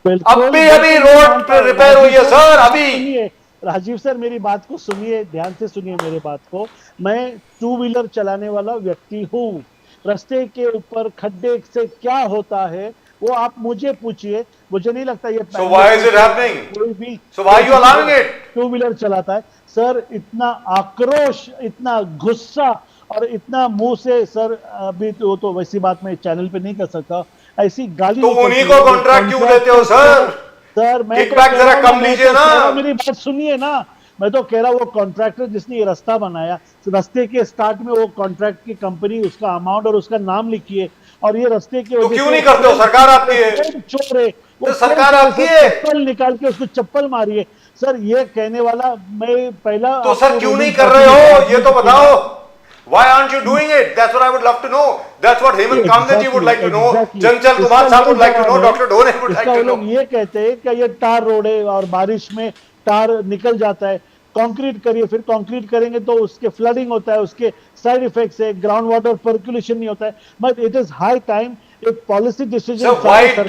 [SPEAKER 1] अभी रोड रिपेयर हुई है सर, अभी।
[SPEAKER 7] राजीव सर, मेरी बात को सुनिए, ध्यान से सुनिए मेरी बात को। मैं 2 व्हीलर चलाने वाला व्यक्ति हूँ। रास्ते के ऊपर खड्डे से क्या होता है वो आप मुझे पूछिए, मुझे नहीं लगता ये
[SPEAKER 1] So why is it happening?
[SPEAKER 7] कोई भी
[SPEAKER 1] So why you allowing it?
[SPEAKER 7] 2 wheeler चलाता है सर, इतना आक्रोश, इतना गुस्सा और इतना मुंह से सर, अभी तो वैसी बात मैं चैनल पे नहीं कर सकता, ऐसी गाली।
[SPEAKER 1] तो उन्हीं को कॉन्ट्रैक्ट क्यों देते हो सर?
[SPEAKER 7] सर मैं
[SPEAKER 1] किकबैक जरा कम लीजिए ना।
[SPEAKER 7] मेरी बात सुनिए ना, मैं तो कह रहा हूँ वो कॉन्ट्रैक्टर जिसने ये रास्ता बनाया, रास्ते के स्टार्ट में वो कॉन्ट्रैक्ट की कंपनी, उसका अमाउंट और उसका नाम लिखिए, और ये रास्ते के
[SPEAKER 1] तो क्यों नहीं करते हो? सरकार आपकी है,
[SPEAKER 7] चोर है वो,
[SPEAKER 1] तो सरकार आपकी है।
[SPEAKER 7] चप्पल निकाल के उसको चप्पल मारिए सर। ये कहने वाला मैं पहला।
[SPEAKER 1] तो सर क्यों नहीं कर रहे हो ये तो बताओ। Why aren't you doing it? That's what I would love to know. That's what Hemant Kamble ji would like to know. Chanchal Kumar साहब would like to know. Dr. Dhone would like to know.
[SPEAKER 7] लोग ये कहते हैं कि ये टार road है और बारिश में टार निकल जाता है, कंक्रीट करिए। फिर कंक्रीट करेंगे तो उसके फ्लडिंग होता है, उसके साइड इफेक्ट्स है, ग्राउंड वाटर पर्कुलेशन नहीं होता है। But it is high time एक policy decision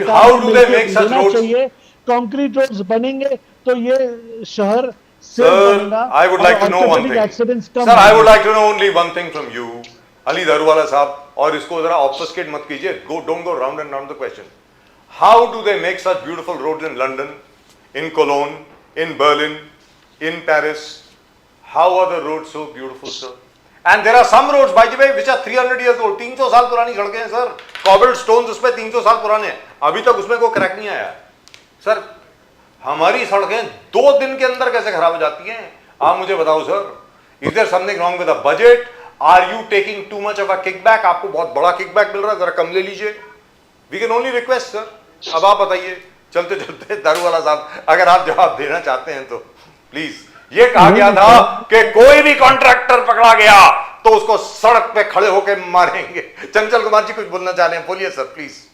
[SPEAKER 1] how do they make such roads?
[SPEAKER 7] चाहिए। कंक्रीट रोड्स बनेंगे तो ये शहर
[SPEAKER 1] Sir, I would like to know one thing. Sir, I would like to know only one thing from you, Ali Daruwala साहब, और इसको जरा ऑब्फस्केट मत कीजिए. Don't go round and round the question. How do they make such beautiful roads in London, in Cologne, in Berlin, in Paris? How are the roads so beautiful, sir? And there are some roads, by the way, which are 300 years old. 300 साल पुरानी सड़कें हैं sir. Cobbled stones उसमें 300 साल पुराने हैं. अभी तक उसमें कोई क्रैक नहीं आया. सर, हमारी सड़कें 2 दिन के अंदर कैसे खराब हो जाती हैं? आप मुझे बताओ sir. Is there something wrong with the budget? Are you taking too much of a kickback? आपको बहुत बड़ा kickback मिल रहा है, जरा कम ले लीजिए. We can only request, sir. अब आप बताइए, चलते चलते दारूवाला साहब, अगर आप जवाब देना चाहते हैं तो प्लीज. ये कहा गया था कि कोई भी कॉन्ट्रैक्टर पकड़ा गया तो उसको सड़क पे खड़े होकर मारेंगे. चंचल कुमार जी कुछ बोलना चाह रहे हैं, बोलिए सर प्लीज.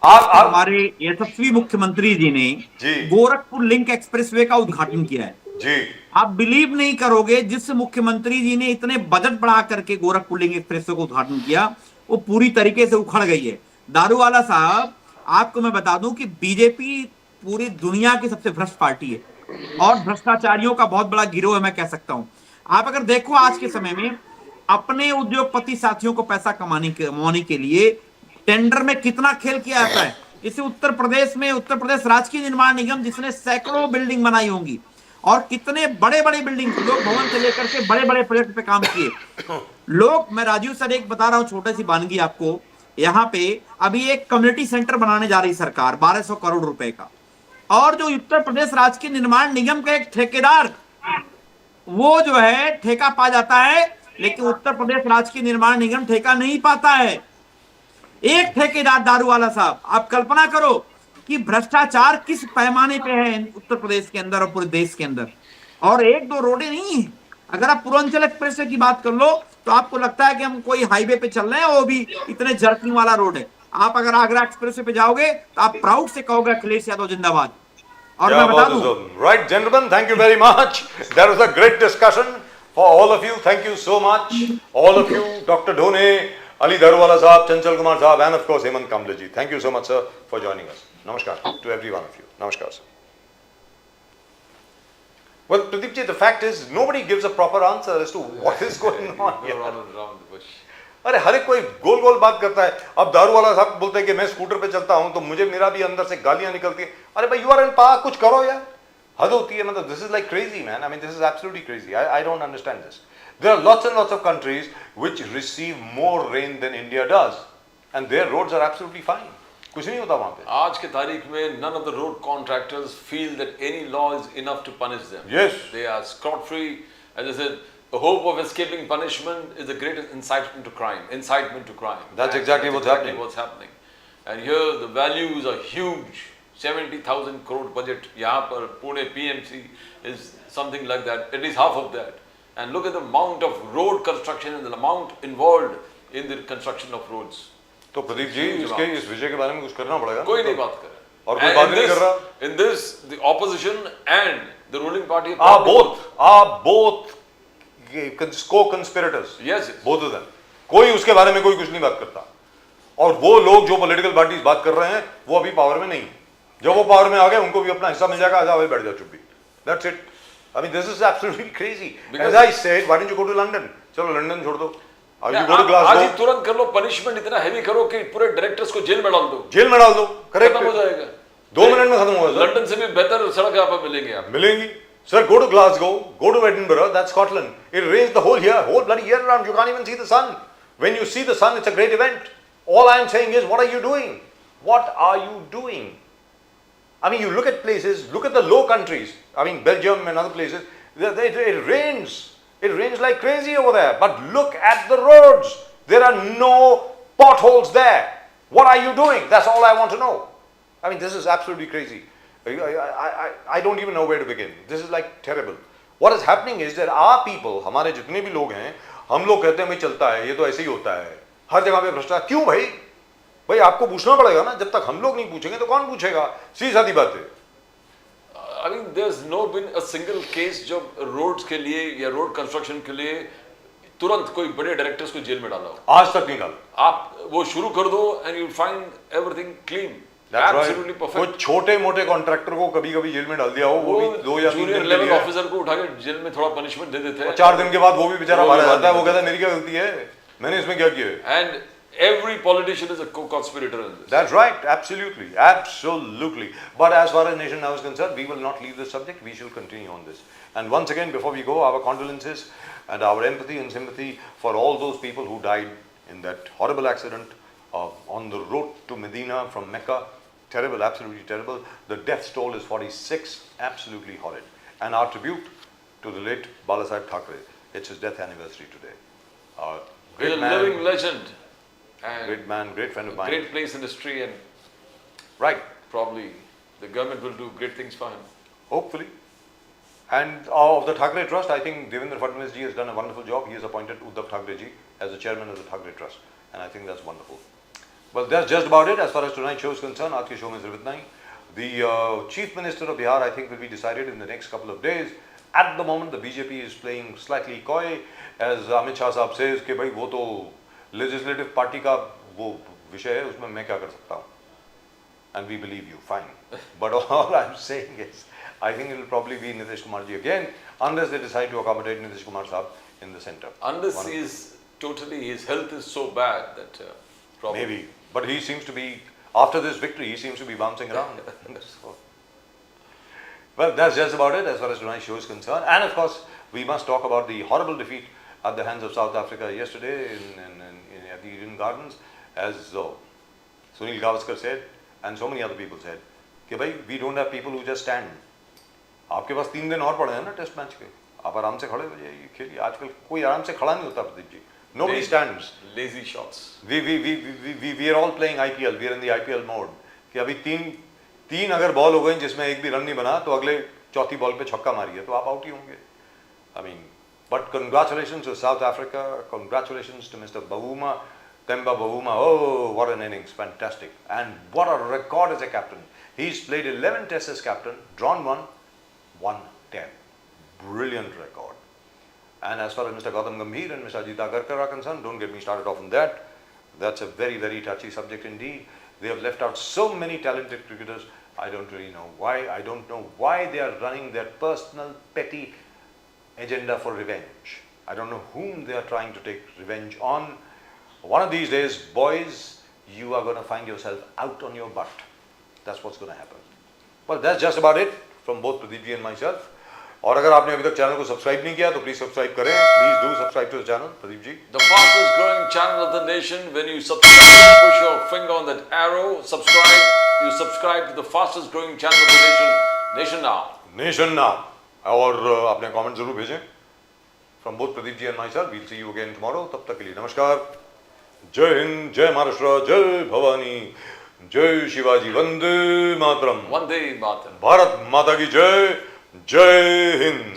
[SPEAKER 6] आप हमारे यशस्वी मुख्यमंत्री जी ने
[SPEAKER 1] जी
[SPEAKER 6] गोरखपुर लिंक एक्सप्रेसवे का उद्घाटन किया है.
[SPEAKER 1] जी,
[SPEAKER 6] आप बिलीव नहीं करोगे, जिस मुख्यमंत्री जी ने इतने बजट बढ़ा करके गोरखपुर लिंक एक्सप्रेसवे का उद्घाटन किया, वो पूरी तरीके से उखड़ गई है. दारूवाला साहब, आपको मैं बता दूं कि बीजेपी पूरी दुनिया की सबसे भ्रष्ट पार्टी है और भ्रष्टाचारियों का बहुत बड़ा गिरोह है, मैं कह सकता हूं. आप अगर देखो आज के समय में अपने उद्योगपति साथियों को पैसा कमाने के लिए टेंडर में कितना खेल किया जाता है. इसे उत्तर प्रदेश राजकीय निर्माण निगम, जिसने सैकड़ों बिल्डिंग बनाई होंगी और कितने बड़े बड़े बिल्डिंग, लोक भवन से लेकर के बड़े बड़े प्रोजेक्ट पे काम किए लोग. मैं राजीव सर एक बता रहा हूं छोटी सी वानगी आपको. यहाँ पे अभी एक कम्युनिटी सेंटर बनाने जा रही सरकार 1200 करोड़ रुपए का, और जो उत्तर प्रदेश राजकीय निर्माण निगम का एक ठेकेदार, वो जो है ठेका पा जाता है, लेकिन उत्तर प्रदेश राजकीय निर्माण निगम ठेका नहीं पाता है. एक ठेकेदार दारूवाला साहब, आप कल्पना करो कि भ्रष्टाचार किस पैमाने पे है उत्तर प्रदेश के अंदर और पूरे देश के अंदर. और 1-2 रोडें नहीं है. अगर आप पूर्वांचल एक्सप्रेस की बात कर लो तो आपको लगता है कि हम कोई हाईवे पे चल रहे हैं, वो भी इतने जर्किंग वाला रोड है. आप अगर आगरा एक्सप्रेस पे जाओगे तो आप प्राउड से कहोगे अखिलेश यादव जिंदाबाद. और मैं बता दूं,
[SPEAKER 1] right gentleman, thank you very much. That was a great discussion for all of you. Thank you so much all of you. Doctor ढोने, Ali Daruwala साहब, चंचल कुमार साहब, and of course Hemant Kamble ji. Thank you so much, sir, for joining us. Namaskar to every one of you. Namaskar, sir. Well, Pradeep ji, the fact is nobody gives a proper answer as to what is going on
[SPEAKER 2] Go
[SPEAKER 1] here.
[SPEAKER 2] round and round the bush.
[SPEAKER 1] अरे हर एक कोई गोल गोल बात करता है. अब दारू वाला साहब बोलते हैं कि मैं स्कूटर पे चलता हूं तो मुझे मेरा भी अंदर से गालियां निकलती हैं. अरे भाई, यू आर इन पार्क, कुछ करो यार. हद होती है. मतलब this is like crazy man. I mean this is absolutely crazy. I don't understand this. There are lots and lots of countries which receive more rain than India does, and their roads are absolutely fine. कुछ नहीं होता वहां पे.
[SPEAKER 2] आज के तारीख में none of the road contractors feel that any law is enough to punish them.
[SPEAKER 1] Yes.
[SPEAKER 2] They are scot free. As I said, the hope of escaping punishment is the greatest incitement to crime. Incitement to crime.
[SPEAKER 1] That's exactly what's happening.
[SPEAKER 2] What's happening. And here the values are huge. 70,000 crore budget. यहाँ पर Pune PMC is something like that. At least half of that. And look at the amount of road construction and the amount involved in the construction of roads.
[SPEAKER 1] तो प्रदीप जी, इसके इस विषय के बारे में कुछ करना पड़ेगा.
[SPEAKER 2] कोई नहीं बात कर रहा.
[SPEAKER 1] और कोई बात नहीं कर रहा.
[SPEAKER 2] In this, the opposition and the ruling party are
[SPEAKER 1] both co-conspirators.
[SPEAKER 2] Yes.
[SPEAKER 1] Both of them. कोई उसके बारे में कोई कुछ नहीं बात करता. और वो लोग जो पॉलिटिकल पार्टीज बात कर रहे हैं, वो अभी पावर में नहीं. जब वो पावर में आ गए, उनको भी अपना हिस्सा मिल जाएगा. आजा भाई, बैठ जाओ चुप्पी. That's it. I mean, this is absolutely crazy. As I said, why don't you go to London? चलो लंदन छोड़ दो. Or you go to
[SPEAKER 2] आज ही
[SPEAKER 1] Glasgow.
[SPEAKER 2] तुरंत कर लो. पनिशमेंट इतना हैवी करो कि पूरे डायरेक्टर्स को जेल में डाल दो.
[SPEAKER 1] जेल में डाल दो. करेक्ट.
[SPEAKER 2] खत्म हो जाएगा.
[SPEAKER 1] 2 मिनट में खत्म होगा.
[SPEAKER 2] लंदन से भी बेहतर सड़क आप मिलेंगे. आप
[SPEAKER 1] मिलेंगी. Sir, go to Glasgow, go to Edinburgh, that's Scotland. It rains the whole year, whole bloody year round. You can't even see the sun. When you see the sun, it's a great event. All I am saying is, what are you doing? What are you doing? I mean, you look at places, look at the low countries. I mean, Belgium and other places. It rains. It rains like crazy over there. But look at the roads. There are no potholes there. What are you doing? That's all I want to know. I mean, this is absolutely crazy. I don't even know where to begin. This is like terrible. What is happening is that our people, हमारे जितने भी लोग हैं, हम लोग कहते हैं भाई चलता है, ये तो ऐसे ही होता है, हर जगह पे भ्रष्टाचार. क्यों भाई? भाई आपको पूछना पड़ेगा ना. जब तक हम लोग नहीं पूछेंगे तो कौन पूछेगा? सीधी सादी बात है.
[SPEAKER 2] I mean, there's no been a single case जो रोड्स के लिए या रोड कंस्ट्रक्शन के लिए तुरंत कोई बड़े डायरेक्टर्स को जेल में डाला हो.
[SPEAKER 1] आज तक नहीं डाला.
[SPEAKER 2] आप वो शुरू कर दो and you'll find everything clean. Absolutely
[SPEAKER 1] वो
[SPEAKER 2] perfect.
[SPEAKER 1] छोटे मोटे कॉन्ट्रैक्टर को कभी कभी जेल में डाल दिया हो, वो भी 2 या 3
[SPEAKER 2] जूनियर
[SPEAKER 1] दिन के
[SPEAKER 2] लेवल
[SPEAKER 1] लिए.
[SPEAKER 2] ऑफिसर को उठा के जेल में थोड़ा पनिशमेंट दे देते हैं.
[SPEAKER 1] 4 दिन के बाद वो भी बेचारा
[SPEAKER 2] वो भी
[SPEAKER 1] मारा जाता है. वो
[SPEAKER 2] बात
[SPEAKER 1] कहता है मेरी क्या गलती है, मैंने इसमें क्या किया है.
[SPEAKER 2] And every politician is a co-conspirator in this.
[SPEAKER 1] That's right, absolutely, absolutely. But as far as nation now is concerned, we will not leave this subject. We shall continue on this. And once again, before we go, our condolences and our empathy and sympathy for all those people who died in that horrible accident on the road to Medina from Mecca. Terrible, absolutely terrible. The death toll is 46, absolutely horrid. And our tribute to the late Balasaheb Thackeray. It's his death anniversary today.
[SPEAKER 2] He's
[SPEAKER 1] Great
[SPEAKER 2] a
[SPEAKER 1] man,
[SPEAKER 2] living legend. And
[SPEAKER 1] great man, great friend of mine.
[SPEAKER 2] great place in history, and
[SPEAKER 1] Right,
[SPEAKER 2] probably the government will do great things for him.
[SPEAKER 1] hopefully. And of the Thackeray Trust, I think Devendra Fadnavis ji has done a wonderful job. He has appointed Uddhav Thackeray ji as the chairman of the Thackeray Trust. And I think that's wonderful. Well, that's just about it as far as tonight's show is concerned. Aaj ke show mein sirf itna hi. The Chief Minister of Bihar, I think, will be decided in the next couple of days. At the moment, the BJP is playing slightly coy, as Amit Shah Sahab says कि भाई वो तो legislative party का वो विषय है, उसमें मैं क्या कर सकता हूँ. And we believe you, fine. But all I'm saying is, I think it will probably be Nitish Kumar ji again, unless they decide to accommodate Nitish Kumar Sahab in the center.
[SPEAKER 2] Unless
[SPEAKER 1] One-
[SPEAKER 2] his health is so bad that probably.
[SPEAKER 1] Maybe. But he seems to be, after this victory, he seems to be bouncing around. So, well, that's just about it as far as tonight's show is concerned. And of course, we must talk about the horrible defeat at the hands of South Africa yesterday at the Eden Gardens, as Sunil Gavaskar said, and so many other people said, कि भाई we don't have people who just stand. आपके पास 3 दिन और पड़े हैं ना test match के, आप आराम से खड़े हो जाइए, खेलिए. आजकल कोई आराम से खड़ा नहीं होता Pradeep ji. Nobody stands.
[SPEAKER 2] Lazy shots.
[SPEAKER 1] We are all playing IPL. We are in the IPL mode. कि अभी तीन अगर बॉल हो गई जिसमें एक भी रन नहीं बना तो अगले चौथी बॉल पे छक्का मारिए तो आप आउट ही होंगे. I mean, but congratulations to South Africa. Congratulations to Mr. Bavuma, Themba Bavuma. Oh, what an innings! Fantastic. And what a record as a captain. He's played 11 tests as captain, drawn 1, won 10. Brilliant record. And as far as Mr. Gautam Gambhir and Mr. Ajit Agarkar are concerned, don't get me started off on that. That's a very, very touchy subject indeed. They have left out so many talented cricketers I don't really know why. I don't know why they are running their personal petty agenda for revenge. I don't know whom they are trying to take revenge on. One of these days, boys, you are going to find yourself out on your butt. That's what's going to happen. Well, that's just about it from both Pradeep ji and myself. और अगर आपने अभी तक channel को subscribe नहीं किया तो please subscribe करें. Please do subscribe to the channel. Pradeep ji.
[SPEAKER 2] The fastest growing channel of the nation. When you subscribe, push your finger on that arrow, subscribe. You subscribe to the fastest growing channel of the nation. Nation Now.
[SPEAKER 1] Nation now. और अपने comment जरूर भेजें. From both Pradeep ji and myself. We'll see you again tomorrow. तब तक के लिए नमस्कार. जय हिंद, जय महाराष्ट्र, जय भवानी, जय शिवाजी, वंदे मातरम.
[SPEAKER 2] Vande Mataram.
[SPEAKER 1] भारत माता की जय. जय हिंद.